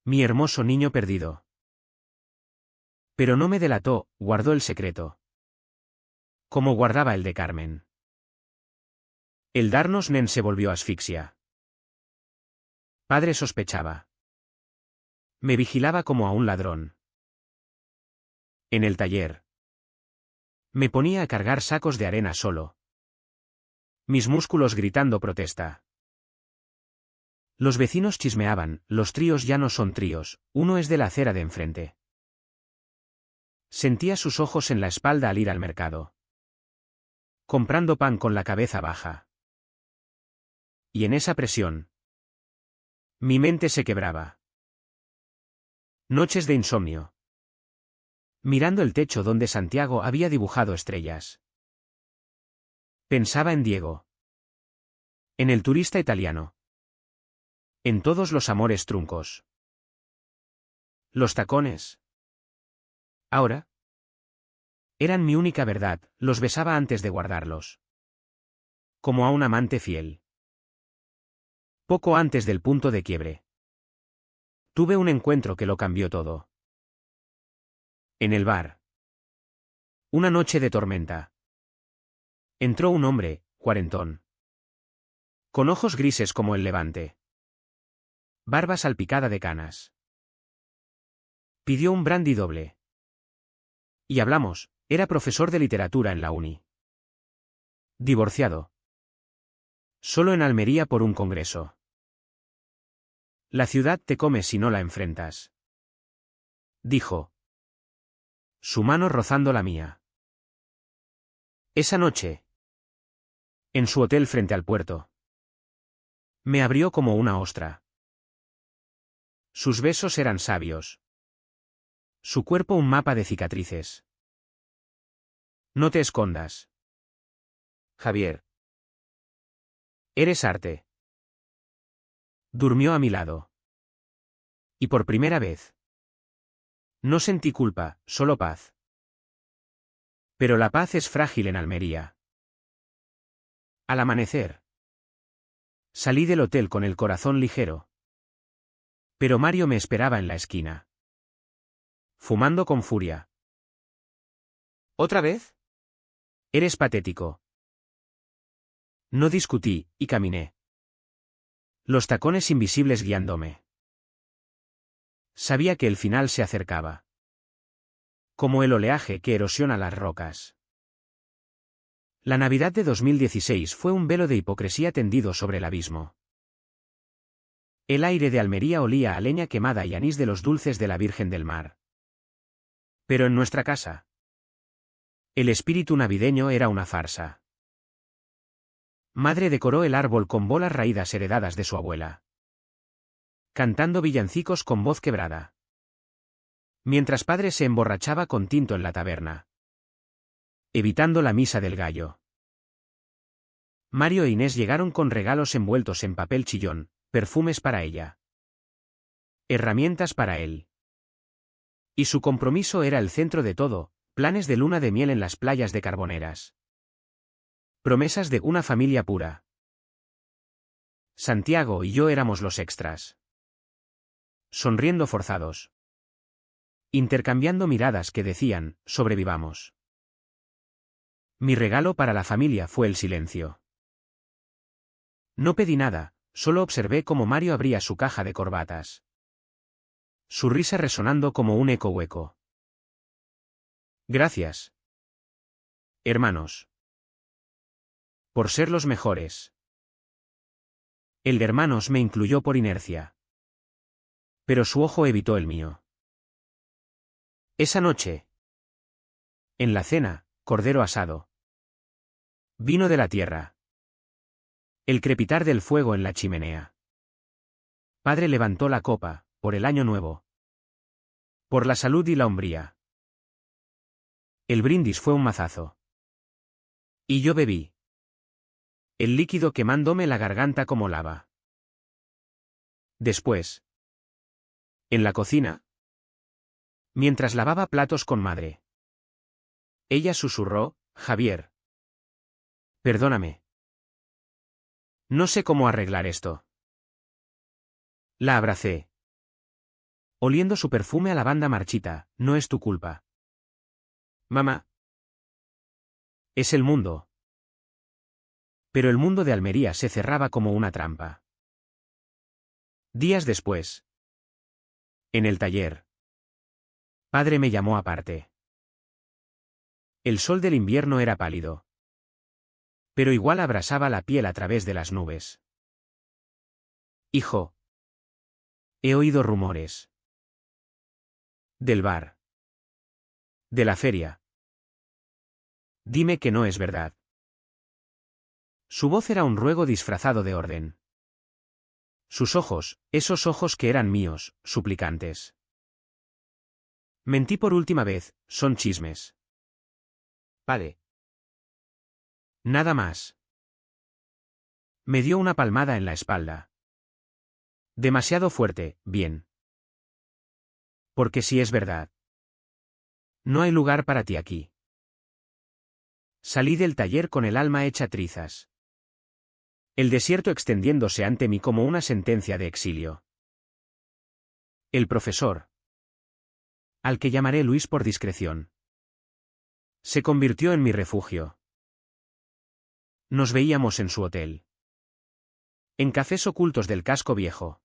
Speaker 1: Mi hermoso niño perdido. Pero no me delató, guardó el secreto. Como guardaba el de Carmen. El darnos nen se volvió asfixia. Padre sospechaba. Me vigilaba como a un ladrón. En el taller. Me ponía a cargar sacos de arena solo. Mis músculos gritando protesta. Los vecinos chismeaban, los tríos ya no son tríos, uno es de la acera de enfrente. Sentía sus ojos en la espalda al ir al mercado. Comprando pan con la cabeza baja. Y en esa presión. Mi mente se quebraba. Noches de insomnio. Mirando el techo donde Santiago había dibujado estrellas. Pensaba en Diego. En el turista italiano. En todos los amores truncos. Los tacones. Ahora. Eran mi única verdad, los besaba antes de guardarlos. Como a un amante fiel. Poco antes del punto de quiebre. Tuve un encuentro que lo cambió todo. En el bar. Una noche de tormenta. Entró un hombre, cuarentón. Con ojos grises como el levante. Barba salpicada de canas. Pidió un brandy doble. Y hablamos, era profesor de literatura en la uni. Divorciado. Solo en Almería por un congreso. La ciudad te come si no la enfrentas. Dijo. Su mano rozando la mía. Esa noche. En su hotel frente al puerto. Me abrió como una ostra. Sus besos eran sabios. Su cuerpo un mapa de cicatrices. No te escondas. Javier. Eres arte. Durmió a mi lado. Y por primera vez. No sentí culpa, solo paz. Pero la paz es frágil en Almería. Al amanecer. Salí del hotel con el corazón ligero. Pero Mario me esperaba en la esquina. Fumando con furia. ¿Otra vez? Eres patético. No discutí, y caminé. Los tacones invisibles guiándome. Sabía que el final se acercaba. Como el oleaje que erosiona las rocas. La Navidad de 2016 fue un velo de hipocresía tendido sobre el abismo. El aire de Almería olía a leña quemada y anís de los dulces de la Virgen del Mar. Pero en nuestra casa. El espíritu navideño era una farsa. Madre decoró el árbol con bolas raídas heredadas de su abuela. Cantando villancicos con voz quebrada. Mientras padre se emborrachaba con tinto en la taberna. Evitando la misa del gallo. Mario e Inés llegaron con regalos envueltos en papel chillón, perfumes para ella. Herramientas para él. Y su compromiso era el centro de todo, planes de luna de miel en las playas de Carboneras. Promesas de una familia pura. Santiago y yo éramos los extras. Sonriendo forzados. Intercambiando miradas que decían, sobrevivamos. Mi regalo para la familia fue el silencio. No pedí nada, solo observé cómo Mario abría su caja de corbatas. Su risa resonando como un eco hueco. Gracias. Hermanos. Por ser los mejores. El de hermanos me incluyó por inercia. Pero su ojo evitó el mío. Esa noche. En la cena, cordero asado. Vino de la tierra. El crepitar del fuego en la chimenea. Padre levantó la copa, por el año nuevo. Por la salud y la hombría. El brindis fue un mazazo. Y yo bebí. El líquido quemándome la garganta como lava. Después. En la cocina. Mientras lavaba platos con madre. Ella susurró, Javier. Perdóname. No sé cómo arreglar esto. La abracé. Oliendo su perfume a lavanda marchita, no es tu culpa. Mamá. Es el mundo. Pero el mundo de Almería se cerraba como una trampa. Días después. En el taller. Padre me llamó aparte. El sol del invierno era pálido. Pero igual abrasaba la piel a través de las nubes. Hijo. He oído rumores. Del bar. De la feria. Dime que no es verdad. Su voz era un ruego disfrazado de orden. Sus ojos, esos ojos que eran míos, suplicantes. Mentí por última vez, son chismes. Padre. Nada más. Me dio una palmada en la espalda. Demasiado fuerte, bien. Porque si es verdad. No hay lugar para ti aquí. Salí del taller con el alma hecha trizas. El desierto extendiéndose ante mí como una sentencia de exilio. El profesor, al que llamaré Luis por discreción, se convirtió en mi refugio. Nos veíamos en su hotel. En cafés ocultos del casco viejo.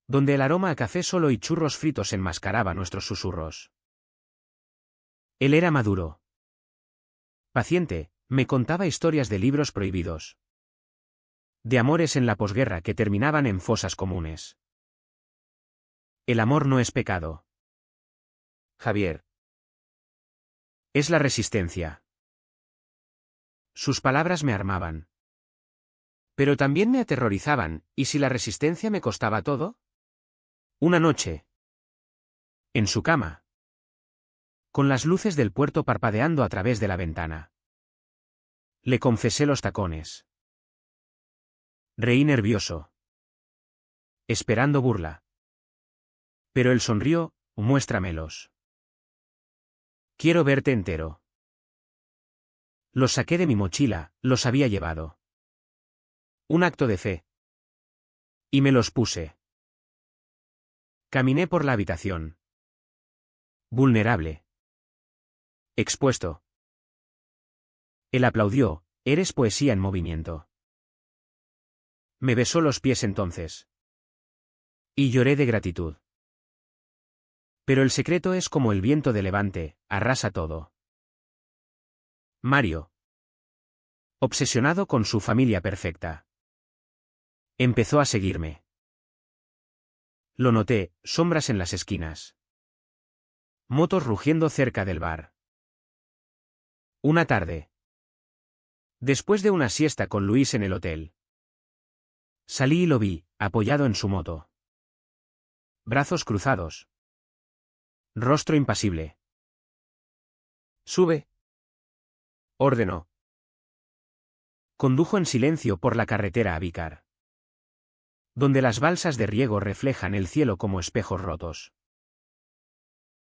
Speaker 1: Donde el aroma a café solo y churros fritos enmascaraba nuestros susurros. Él era maduro. Paciente, me contaba historias de libros prohibidos. De amores en la posguerra que terminaban en fosas comunes. El amor no es pecado. Javier. Es la resistencia. Sus palabras me armaban. Pero también me aterrorizaban, ¿y si la resistencia me costaba todo? Una noche. En su cama. Con las luces del puerto parpadeando a través de la ventana. Le confesé los tacones. Reí nervioso. Esperando burla. Pero él sonrió, muéstramelos. Quiero verte entero. Los saqué de mi mochila, los había llevado. Un acto de fe. Y me los puse. Caminé por la habitación. Vulnerable. Expuesto. Él aplaudió, eres poesía en movimiento. Me besó los pies entonces. Y lloré de gratitud. Pero el secreto es como el viento de levante, arrasa todo. Mario. Obsesionado con su familia perfecta. Empezó a seguirme. Lo noté, sombras en las esquinas. Motos rugiendo cerca del bar. Una tarde. Después de una siesta con Luis en el hotel. Salí y lo vi, apoyado en su moto. Brazos cruzados. Rostro impasible. Sube. Ordenó. Condujo en silencio por la carretera a Vícar. Donde las balsas de riego reflejan el cielo como espejos rotos.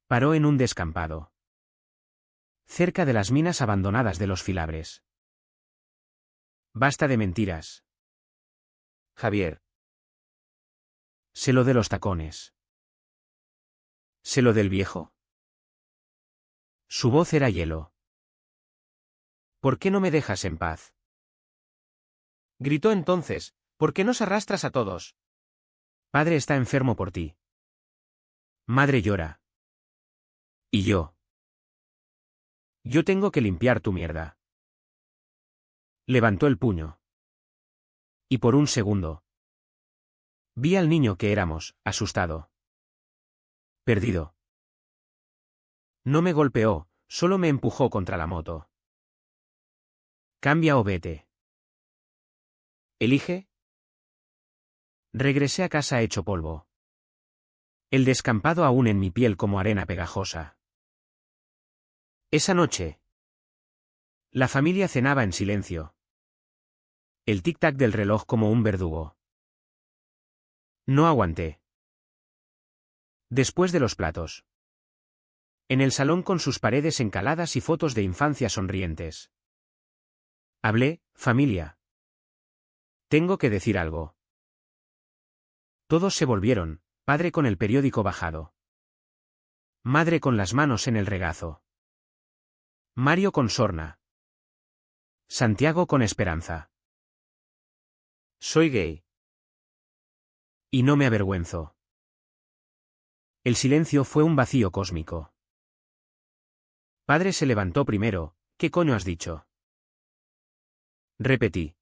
Speaker 1: Paró en un descampado. Cerca de las minas abandonadas de los Filabres. Basta de mentiras. Javier. Sé lo de los tacones. ¿Sé lo del viejo? Su voz era hielo. ¿Por qué no me dejas en paz? Gritó entonces, ¿por qué nos arrastras a todos? Padre está enfermo por ti. Madre llora. ¿Y yo? Yo tengo que limpiar tu mierda. Levantó el puño. Y por un segundo. Vi al niño que éramos, asustado. Perdido. No me golpeó, solo me empujó contra la moto. Cambia o vete. ¿Elige? Regresé a casa hecho polvo. El descampado aún en mi piel como arena pegajosa. Esa noche. La familia cenaba en silencio. El tic-tac del reloj como un verdugo. No aguanté. Después de los platos. En el salón con sus paredes encaladas y fotos de infancia sonrientes. Hablé, familia. Tengo que decir algo. Todos se volvieron, padre con el periódico bajado. Madre con las manos en el regazo. Mario con sorna. Santiago con esperanza.
Speaker 2: Soy gay.
Speaker 1: Y no me avergüenzo. El silencio fue un vacío cósmico. Padre se levantó primero. ¿Qué coño has dicho? Repetí.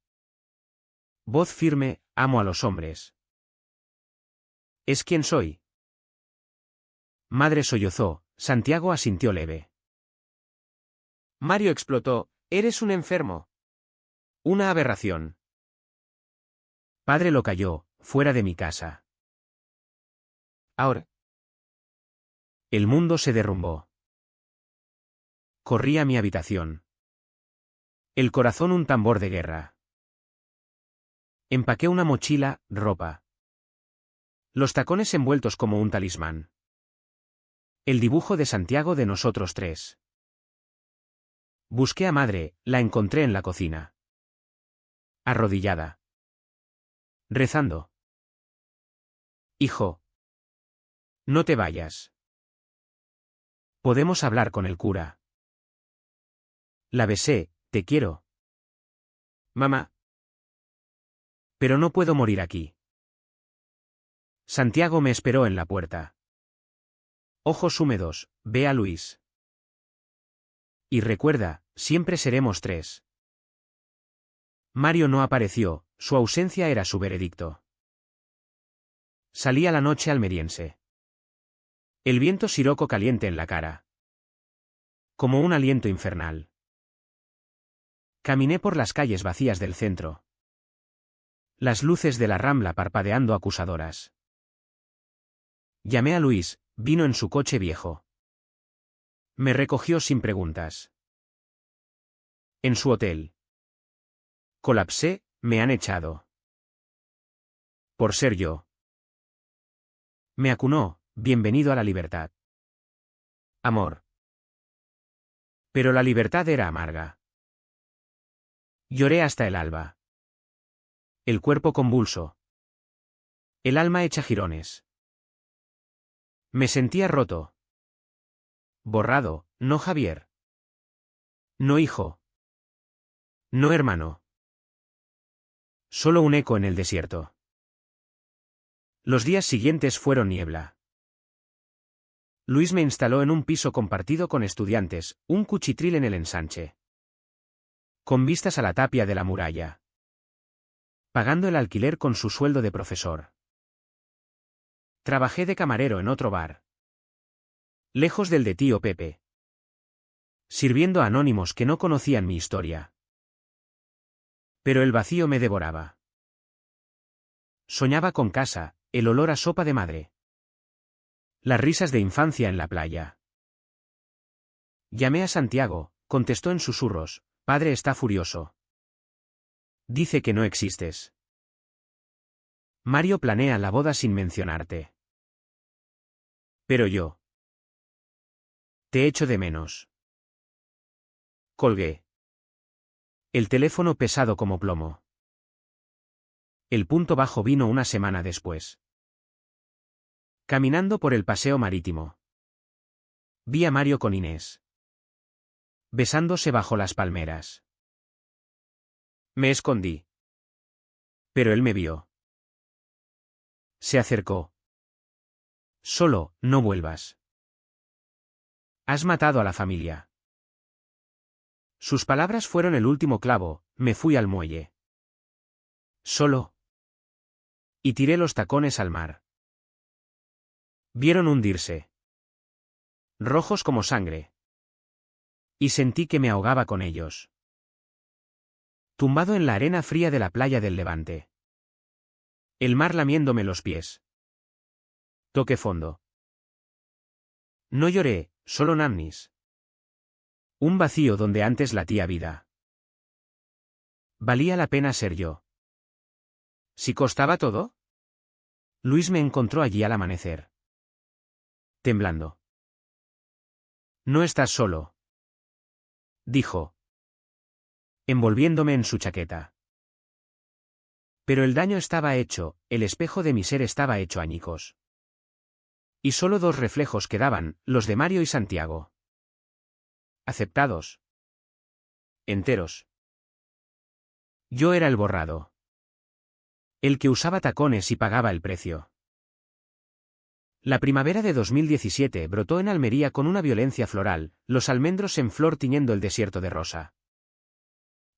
Speaker 1: Voz firme, amo a los hombres. ¿Es quien soy? Madre sollozó, Santiago asintió leve.
Speaker 2: Mario explotó, eres un enfermo.
Speaker 1: Una aberración. Padre lo calló, fuera de mi casa.
Speaker 2: Ahora.
Speaker 1: El mundo se derrumbó. Corrí a mi habitación. El corazón un tambor de guerra. Empaqué una mochila, ropa. Los tacones envueltos como un talismán. El dibujo de Santiago de nosotros tres. Busqué a madre, la encontré en la cocina. Arrodillada. Rezando. Hijo. No te vayas. Podemos hablar con el cura. La besé, te quiero.
Speaker 2: Mamá.
Speaker 1: Pero no puedo morir aquí. Santiago me esperó en la puerta. Ojos húmedos, ve a Luis. Y recuerda, siempre seremos tres. Mario no apareció, su ausencia era su veredicto. Salí a la noche almeriense. El viento siroco caliente en la cara. Como un aliento infernal. Caminé por las calles vacías del centro. Las luces de la Rambla parpadeando acusadoras. Llamé a Luis, vino en su coche viejo. Me recogió sin preguntas. En su hotel. Colapsé, me han echado. Por ser yo. Me acunó, bienvenido a la libertad. Amor. Pero la libertad era amarga. Lloré hasta el alba. El cuerpo convulso. El alma hecha jirones. Me sentía roto. Borrado, no Javier. No hijo. No hermano. Solo un eco en el desierto. Los días siguientes fueron niebla. Luis me instaló en un piso compartido con estudiantes, un cuchitril en el ensanche. Con vistas a la tapia de la muralla. Pagando el alquiler con su sueldo de profesor. Trabajé de camarero en otro bar. Lejos del de tío Pepe. Sirviendo a anónimos que no conocían mi historia. Pero el vacío me devoraba. Soñaba con casa, el olor a sopa de madre. Las risas de infancia en la playa. Llamé a Santiago, contestó en susurros, padre está furioso. Dice que no existes. Mario planea la boda sin mencionarte. Pero yo. Te echo de menos. Colgué. El teléfono pesado como plomo. El punto bajo vino una semana después. Caminando por el paseo marítimo. Vi a Mario con Inés. Besándose bajo las palmeras. Me escondí. Pero él me vio. Se acercó. Solo, no vuelvas. Has matado a la familia. Sus palabras fueron el último clavo, me fui al muelle. Solo. Y tiré los tacones al mar. Vieron hundirse. Rojos como sangre. Y sentí que me ahogaba con ellos. Tumbado en la arena fría de la playa del Levante. El mar lamiéndome los pies. Toqué fondo. No lloré, solo namnis. Un vacío donde antes latía vida. ¿Valía la pena ser yo? ¿Si costaba todo? Luis me encontró allí al amanecer. Temblando. No estás solo. Dijo. Envolviéndome en su chaqueta. Pero el daño estaba hecho, el espejo de mi ser estaba hecho añicos. Y solo dos reflejos quedaban, los de Mario y Santiago. Aceptados. Enteros. Yo era el borrado. El que usaba tacones y pagaba el precio. La primavera de 2017 brotó en Almería con una violencia floral, los almendros en flor tiñendo el desierto de rosa.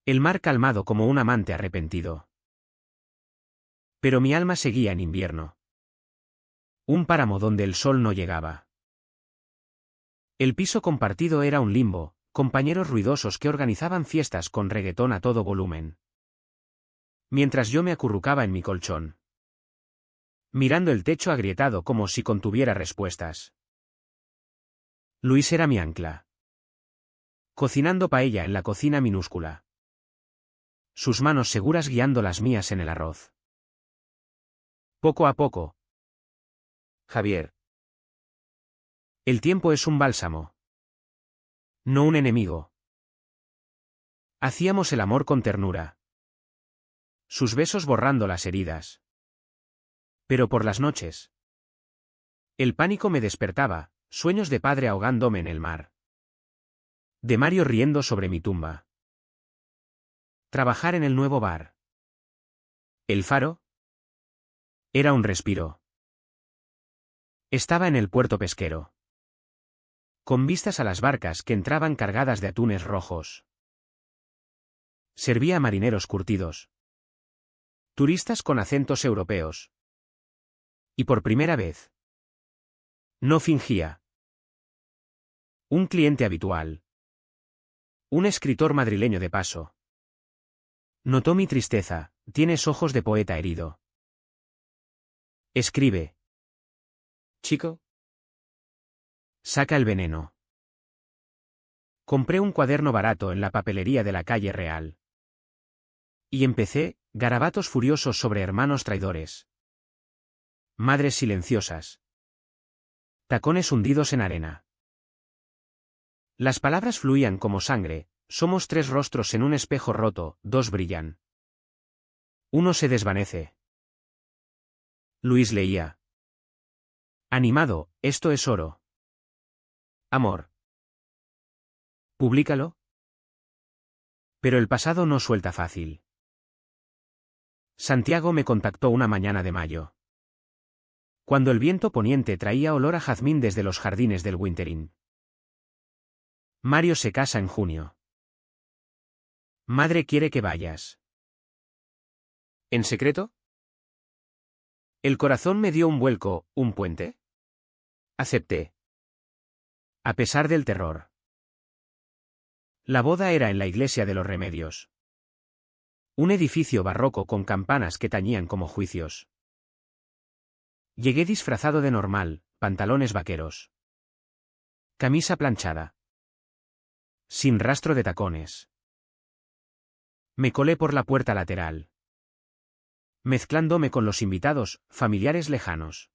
Speaker 1: El mar calmado como un amante arrepentido. Pero mi alma seguía en invierno. Un páramo donde el sol no llegaba. El piso compartido era un limbo, compañeros ruidosos que organizaban fiestas con reggaetón a todo volumen. Mientras yo me acurrucaba en mi colchón. Mirando el techo agrietado como si contuviera respuestas. Luis era mi ancla. Cocinando paella en la cocina minúscula. Sus manos seguras guiando las mías en el arroz. Poco a poco. Javier. El tiempo es un bálsamo. No un enemigo. Hacíamos el amor con ternura. Sus besos borrando las heridas. Pero por las noches. El pánico me despertaba, sueños de padre ahogándome en el mar. De Mario riendo sobre mi tumba. Trabajar en el nuevo bar. El Faro. Era un respiro. Estaba en el puerto pesquero. Con vistas a las barcas que entraban cargadas de atunes rojos. Servía a marineros curtidos. Turistas con acentos europeos. Y por primera vez. No fingía. Un cliente habitual. Un escritor madrileño de paso. Notó mi tristeza, tienes ojos de poeta herido. Escribe. Chico. Saca el veneno. Compré un cuaderno barato en la papelería de la calle Real. Y empecé, garabatos furiosos sobre hermanos traidores. Madres silenciosas. Tacones hundidos en arena. Las palabras fluían como sangre, somos tres rostros en un espejo roto, dos brillan. Uno se desvanece. Luis leía. Animado, esto es oro. Amor. Públicalo. Pero el pasado no suelta fácil. Santiago me contactó una mañana de mayo. Cuando el viento poniente traía olor a jazmín desde los jardines del Winter Inn. Mario se casa en junio. Madre quiere que vayas. ¿En secreto? El corazón me dio un vuelco, un puente. Acepté. A pesar del terror. La boda era en la iglesia de los Remedios. Un edificio barroco con campanas que tañían como juicios. Llegué disfrazado de normal, pantalones vaqueros. Camisa planchada. Sin rastro de tacones. Me colé por la puerta lateral. Mezclándome con los invitados, familiares lejanos.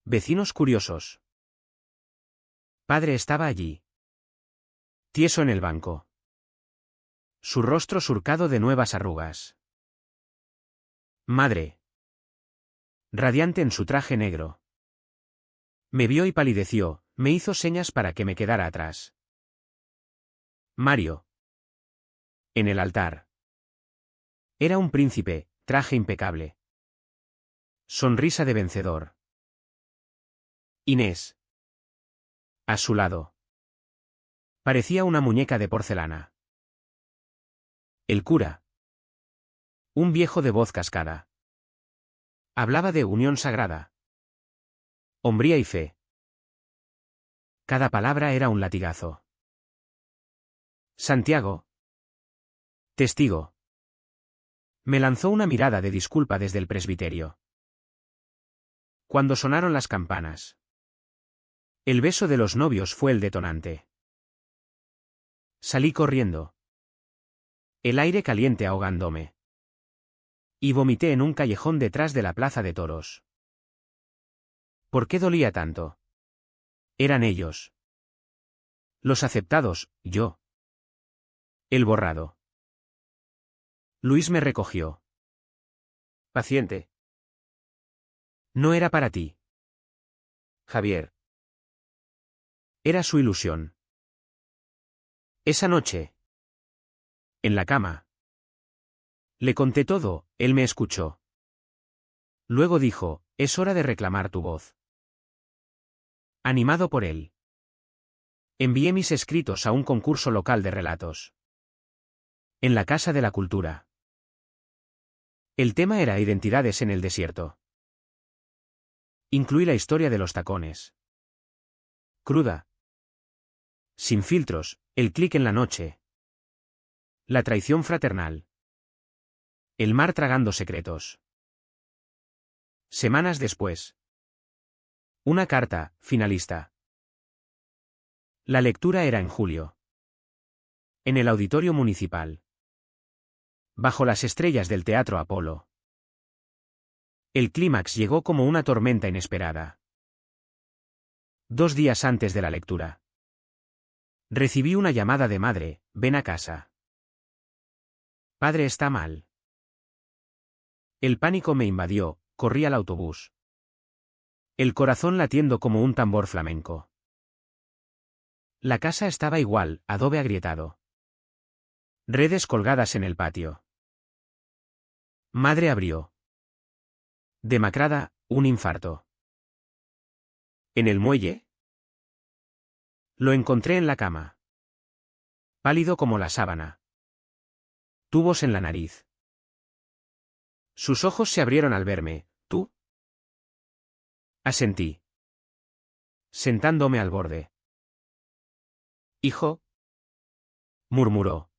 Speaker 1: Vecinos curiosos. Padre estaba allí. Tieso en el banco. Su rostro surcado de nuevas arrugas. Madre. Radiante en su traje negro. Me vio y palideció, me hizo señas para que me quedara atrás. Mario. En el altar. Era un príncipe, traje impecable. Sonrisa de vencedor. Inés. A su lado. Parecía una muñeca de porcelana. El cura. Un viejo de voz cascada. Hablaba de unión sagrada. Hombría y fe. Cada palabra era un latigazo. Santiago. Testigo. Me lanzó una mirada de disculpa desde el presbiterio. Cuando sonaron las campanas. El beso de los novios fue el detonante. Salí corriendo. El aire caliente ahogándome. Y vomité en un callejón detrás de la plaza de toros. ¿Por qué dolía tanto? Eran ellos. Los aceptados, yo. El borrado. Luis me recogió.
Speaker 2: Paciente.
Speaker 1: No era para ti.
Speaker 2: Javier.
Speaker 1: Era su ilusión. Esa noche. En la cama. Le conté todo, él me escuchó. Luego dijo, es hora de reclamar tu voz. Animado por él. Envié mis escritos a un concurso local de relatos. En la Casa de la Cultura. El tema era identidades en el desierto. Incluí la historia de los tacones. Cruda. Sin filtros, el clic en la noche. La traición fraternal. El mar tragando secretos. Semanas después. Una carta, finalista. La lectura era en julio. En el auditorio municipal. Bajo las estrellas del Teatro Apolo. El clímax llegó como una tormenta inesperada. 2 días antes de la lectura. Recibí una llamada de madre, ven a casa. Padre está mal. El pánico me invadió, corrí al autobús. El corazón latiendo como un tambor flamenco. La casa estaba igual, adobe agrietado. Redes colgadas en el patio. Madre abrió. Demacrada, un infarto. ¿En el muelle? Lo encontré en la cama. Pálido como la sábana. Tubos en la nariz. Sus ojos se abrieron al verme. ¿Tú? Asentí. Sentándome al borde.
Speaker 2: Hijo.
Speaker 1: Murmuró.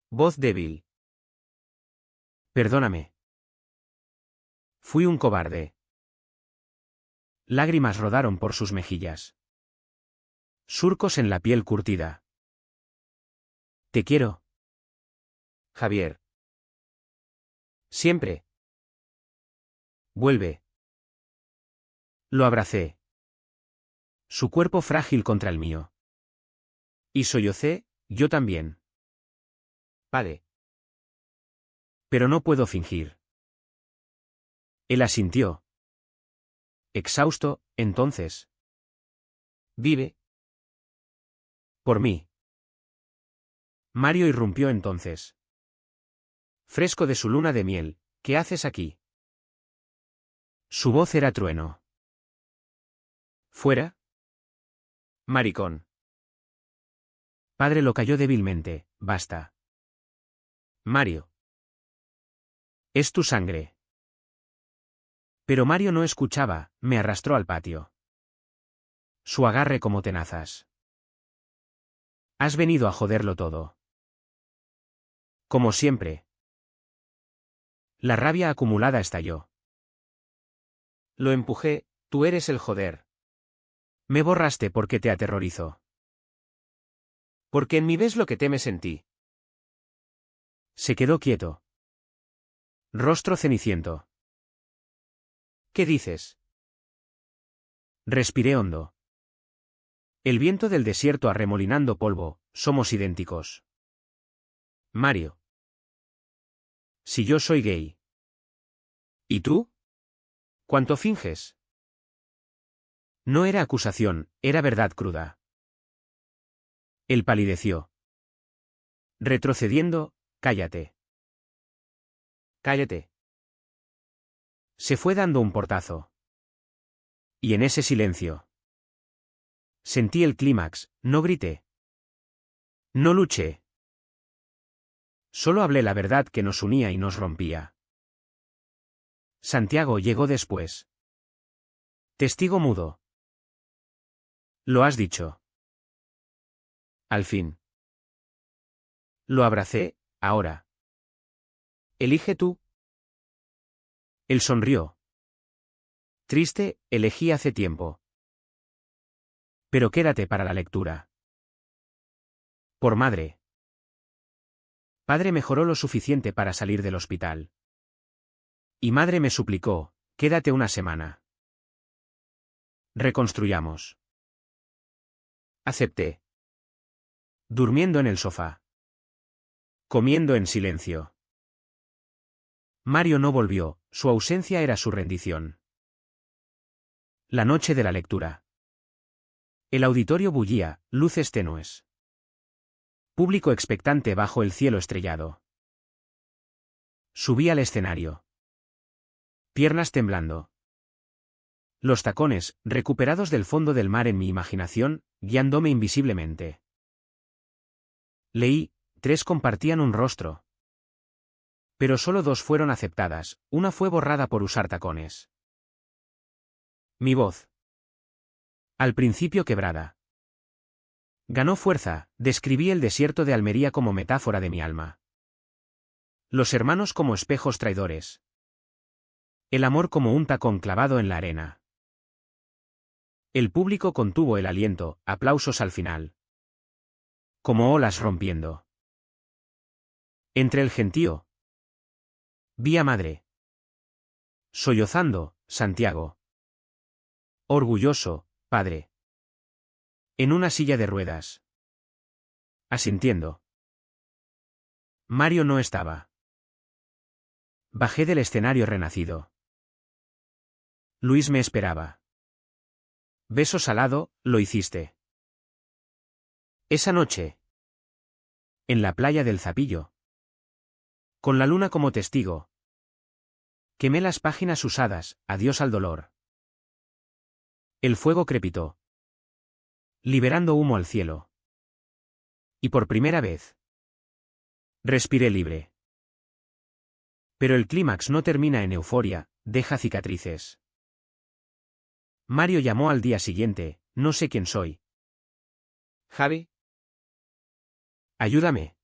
Speaker 2: Voz débil.
Speaker 1: Perdóname. Fui un cobarde. Lágrimas rodaron por sus mejillas. Surcos en la piel curtida. Te quiero.
Speaker 2: Javier.
Speaker 1: Siempre. Vuelve. Lo abracé. Su cuerpo frágil contra el mío. Y sollocé, yo también.
Speaker 2: Vale.
Speaker 1: Pero no puedo fingir. Él asintió. Exhausto, entonces.
Speaker 2: Vive.
Speaker 1: Por mí. Mario irrumpió entonces. Fresco de su luna de miel, ¿qué haces aquí? Su voz era trueno. ¿Fuera?
Speaker 2: Maricón.
Speaker 1: Padre lo cayó débilmente, basta. Mario. Es tu sangre. Pero Mario no escuchaba, me arrastró al patio. Su agarre como tenazas. Has venido a joderlo todo. Como siempre. La rabia acumulada estalló.
Speaker 2: Lo empujé, tú eres el joder.
Speaker 1: Me borraste porque te aterrorizó.
Speaker 2: Porque en mí ves lo que temes en ti.
Speaker 1: Se quedó quieto. Rostro ceniciento.
Speaker 2: ¿Qué dices?
Speaker 1: Respiré hondo. El viento del desierto arremolinando polvo, somos idénticos. Mario. Si yo soy gay. ¿Y tú? ¿Cuánto finges? No era acusación, era verdad cruda. Él palideció. Retrocediendo, cállate.
Speaker 2: Cállate.
Speaker 1: Se fue dando un portazo. Y en ese silencio. Sentí el clímax, no grité. No luché. Solo hablé la verdad que nos unía y nos rompía. Santiago llegó después. Testigo mudo. Lo has dicho. Al fin. Lo abracé, ahora.
Speaker 2: Elige tú.
Speaker 1: Él sonrió. Triste, elegí hace tiempo. Pero quédate para la lectura. Por madre. Padre mejoró lo suficiente para salir del hospital. Y madre me suplicó, quédate una semana. Reconstruyamos. Acepté. Durmiendo en el sofá. Comiendo en silencio. Mario no volvió, su ausencia era su rendición. La noche de la lectura. El auditorio bullía, luces tenues. Público expectante bajo el cielo estrellado. Subí al escenario. Piernas temblando. Los tacones, recuperados del fondo del mar en mi imaginación, guiándome invisiblemente. Leí, 3 compartían un rostro. Pero solo 2 fueron aceptadas, una fue borrada por usar tacones. Mi voz. Al principio quebrada. Ganó fuerza, describí el desierto de Almería como metáfora de mi alma. Los hermanos como espejos traidores. El amor como un tacón clavado en la arena. El público contuvo el aliento, aplausos al final. Como olas rompiendo. Entre el gentío. Vi a madre. Sollozando, Santiago. Orgulloso, padre. En una silla de ruedas. Asintiendo. Mario no estaba. Bajé del escenario renacido. Luis me esperaba. Beso salado, lo hiciste. Esa noche. En la playa del Zapillo. Con la luna como testigo. Quemé las páginas usadas, adiós al dolor. El fuego crepitó. Liberando humo al cielo. Y por primera vez. Respiré libre. Pero el clímax no termina en euforia, deja cicatrices. Mario llamó al día siguiente, no sé quién soy.
Speaker 2: Javi.
Speaker 1: Ayúdame.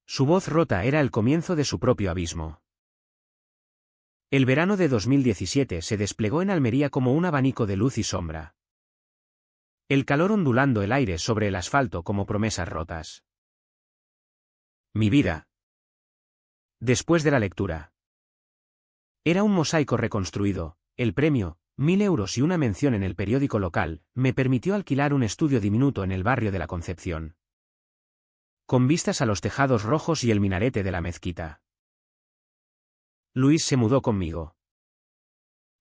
Speaker 1: Su voz rota era el comienzo de su propio abismo. El verano de 2017 se desplegó en Almería como un abanico de luz y sombra. El calor ondulando el aire sobre el asfalto como promesas rotas. Mi vida. Después de la lectura. Era un mosaico reconstruido. El premio, 1000 euros y una mención en el periódico local, me permitió alquilar un estudio diminuto en el barrio de la Concepción. Con vistas a los tejados rojos y el minarete de la mezquita. Luis se mudó conmigo.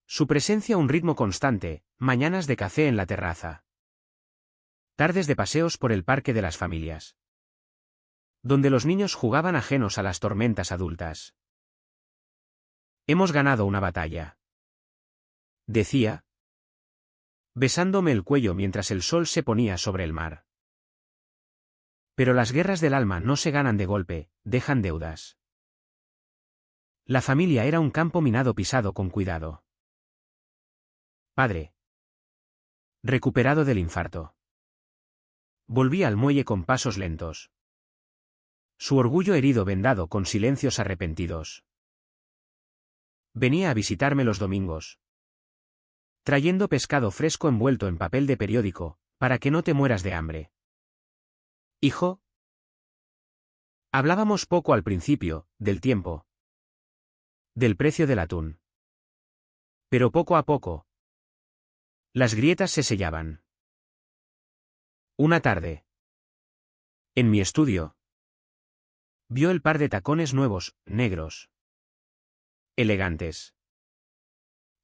Speaker 1: Su presencia un ritmo constante, mañanas de café en la terraza. Tardes de paseos por el parque de las familias. Donde los niños jugaban ajenos a las tormentas adultas. Hemos ganado una batalla. Decía. Besándome el cuello mientras el sol se ponía sobre el mar. Pero las guerras del alma no se ganan de golpe, dejan deudas. La familia era un campo minado pisado con cuidado. Padre. Recuperado del infarto. Volví al muelle con pasos lentos. Su orgullo herido vendado con silencios arrepentidos. Venía a visitarme los domingos. Trayendo pescado fresco envuelto en papel de periódico, para que no te mueras de hambre. Hijo. Hablábamos poco al principio, del tiempo. Del precio del atún. Pero poco a poco. Las grietas se sellaban. Una tarde. En mi estudio. Vio el par de tacones nuevos, negros. Elegantes.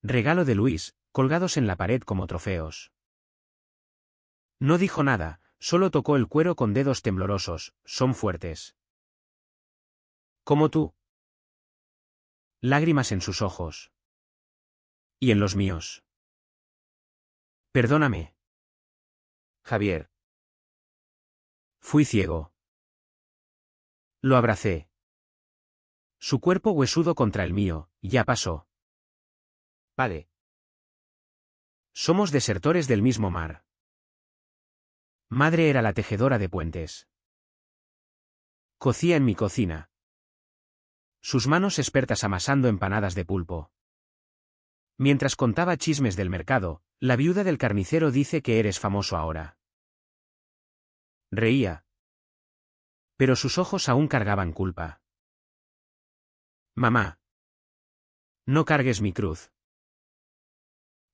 Speaker 1: Regalo de Luis, colgados en la pared como trofeos. No dijo nada, solo tocó el cuero con dedos temblorosos, son fuertes. Como tú. Lágrimas en sus ojos. Y en los míos. Perdóname.
Speaker 2: Javier.
Speaker 1: Fui ciego. Lo abracé. Su cuerpo huesudo contra el mío, ya pasó.
Speaker 2: Vale.
Speaker 1: Somos desertores del mismo mar. Madre era la tejedora de puentes. Cocía en mi cocina. Sus manos expertas amasando empanadas de pulpo. Mientras contaba chismes del mercado, la viuda del carnicero dice que eres famoso ahora. Reía. Pero sus ojos aún cargaban culpa. Mamá. No cargues mi cruz.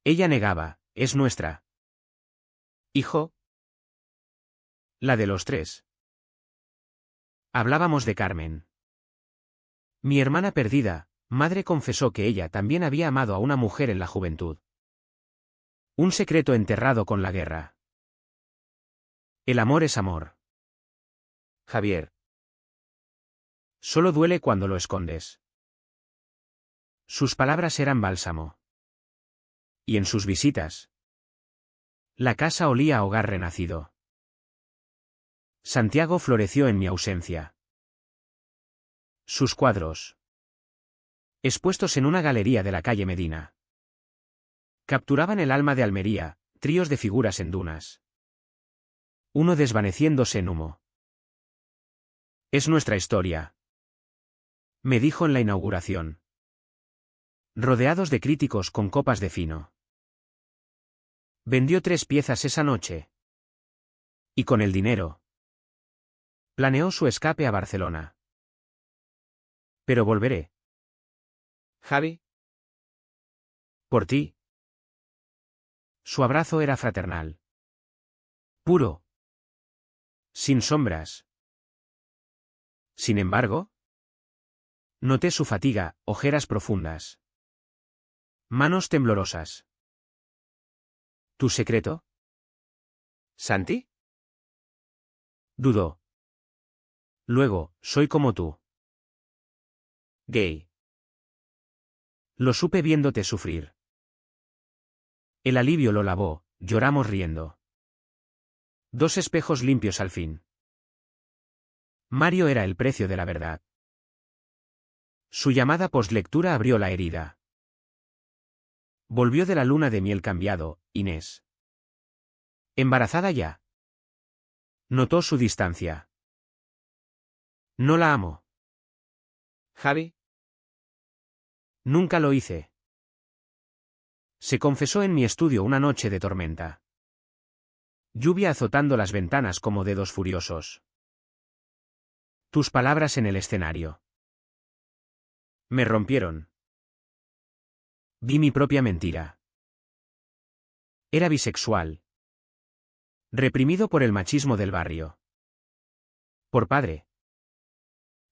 Speaker 1: Ella negaba, es nuestra. Hijo. La de los 3. Hablábamos de Carmen. Mi hermana perdida, madre confesó que ella también había amado a una mujer en la juventud. Un secreto enterrado con la guerra. El amor es amor. Javier. Solo duele cuando lo escondes. Sus palabras eran bálsamo. Y en sus visitas. La casa olía a hogar renacido. Santiago floreció en mi ausencia. Sus cuadros. Expuestos en una galería de la calle Medina. Capturaban el alma de Almería, tríos de figuras en dunas. Uno desvaneciéndose en humo. Es nuestra historia. Me dijo en la inauguración. Rodeados de críticos con copas de fino. Vendió 3 piezas esa noche. Y con el dinero. Planeó su escape a Barcelona. Pero volveré.
Speaker 2: Javi.
Speaker 1: Por ti. Su abrazo era fraternal. Puro. Sin sombras. Sin embargo, noté su fatiga, ojeras profundas. Manos temblorosas. ¿Tu secreto?
Speaker 2: ¿Santi?
Speaker 1: Dudó. Luego, soy como tú.
Speaker 2: Gay.
Speaker 1: Lo supe viéndote sufrir. El alivio lo lavó, lloramos riendo. 2 espejos limpios al fin. Mario era el precio de la verdad. Su llamada postlectura abrió la herida. Volvió de la luna de miel cambiado, Inés. ¿Embarazada ya? Notó su distancia. No la amo.
Speaker 2: Javi.
Speaker 1: Nunca lo hice. Se confesó en mi estudio una noche de tormenta. Lluvia azotando las ventanas como dedos furiosos. Tus palabras en el escenario. Me rompieron. Vi mi propia mentira. Era bisexual. Reprimido por el machismo del barrio. Por padre.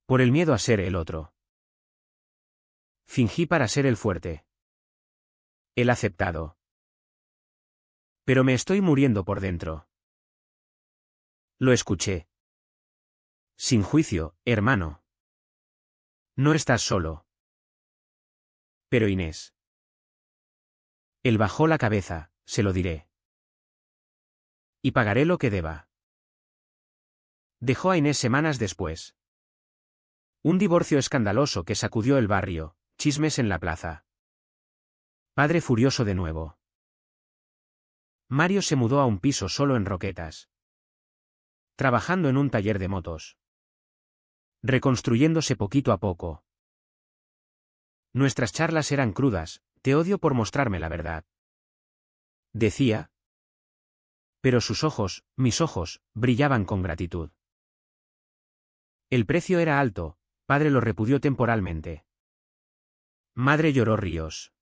Speaker 1: Por el miedo a ser el otro. Fingí para ser el fuerte. El aceptado. Pero me estoy muriendo por dentro. Lo escuché. Sin juicio, hermano. No estás solo. Pero Inés. Él bajó la cabeza, se lo diré. Y pagaré lo que deba. Dejó a Inés semanas después. Un divorcio escandaloso que sacudió el barrio, chismes en la plaza. Padre furioso de nuevo. Mario se mudó a un piso solo en Roquetas. Trabajando en un taller de motos. Reconstruyéndose poquito a poco. Nuestras charlas eran crudas, te odio por mostrarme la verdad. Decía. Pero sus ojos, mis ojos, brillaban con gratitud. El precio era alto, padre lo repudió temporalmente. Madre lloró ríos.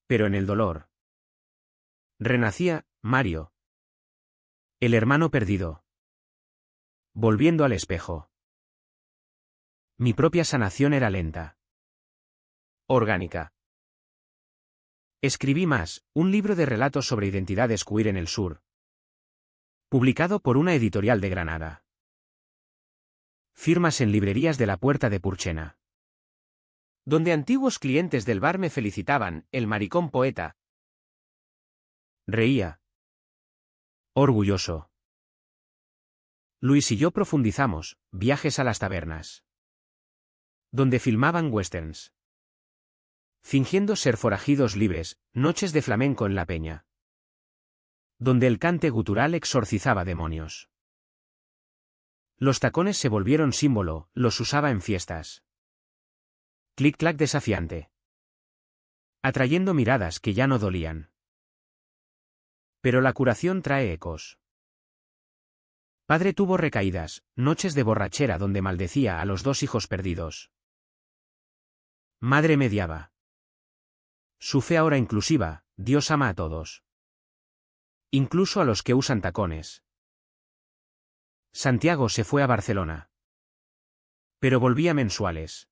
Speaker 1: Pero en el dolor. Renacía, Mario. El hermano perdido. Volviendo al espejo. Mi propia sanación era lenta. Orgánica. Escribí más, un libro de relatos sobre identidades queer en el sur. Publicado por una editorial de Granada. Firmas en librerías de la Puerta de Purchena.
Speaker 2: Donde antiguos clientes del bar me felicitaban, el maricón poeta.
Speaker 1: Reía. Orgulloso. Luis y yo profundizamos, viajes a las tabernas. Donde filmaban westerns. Fingiendo ser forajidos libres, noches de flamenco en la peña. Donde el cante gutural exorcizaba demonios. Los tacones se volvieron símbolo, los usaba en fiestas. Clic-clac desafiante. Atrayendo miradas que ya no dolían. Pero la curación trae ecos. Padre tuvo recaídas, noches de borrachera donde maldecía a los 2 hijos perdidos. Madre mediaba. Su fe ahora inclusiva, Dios ama a todos. Incluso a los que usan tacones. Santiago se fue a Barcelona. Pero volvía mensuales.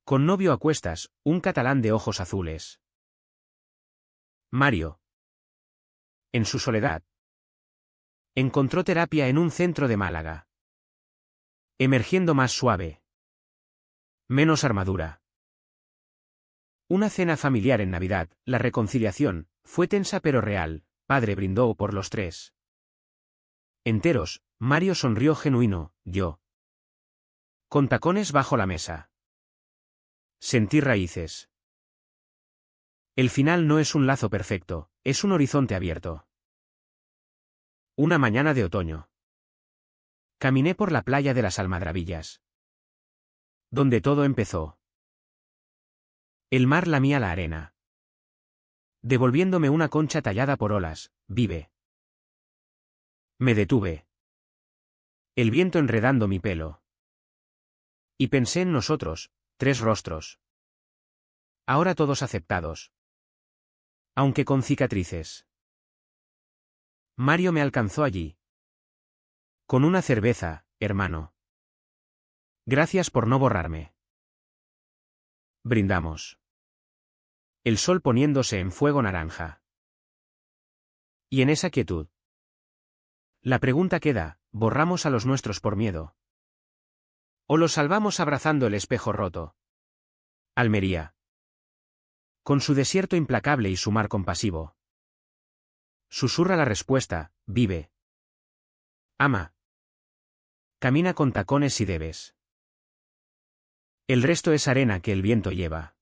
Speaker 1: Con novio a cuestas, un catalán de ojos azules. Mario. En su soledad. Encontró terapia en un centro de Málaga. Emergiendo más suave. Menos armadura. Una cena familiar en Navidad, la reconciliación, fue tensa pero real. Padre brindó por los tres. Enteros, Mario sonrió genuino, yo. Con tacones bajo la mesa. Sentí raíces. El final no es un lazo perfecto, es un horizonte abierto. Una mañana de otoño. Caminé por la playa de las Almadrabillas. Donde todo empezó. El mar lamía la arena. Devolviéndome una concha tallada por olas, vive. Me detuve. El viento enredando mi pelo. Y pensé en nosotros, tres rostros. Ahora todos aceptados. Aunque con cicatrices. Mario me alcanzó allí. Con una cerveza, hermano. Gracias por no borrarme. Brindamos. El sol poniéndose en fuego naranja. Y en esa quietud. La pregunta queda, ¿borramos a los nuestros por miedo? ¿O los salvamos abrazando el espejo roto? Almería. Con su desierto implacable y su mar compasivo. Susurra la respuesta, vive. Ama. Camina con tacones si debes. El resto es arena que el viento lleva.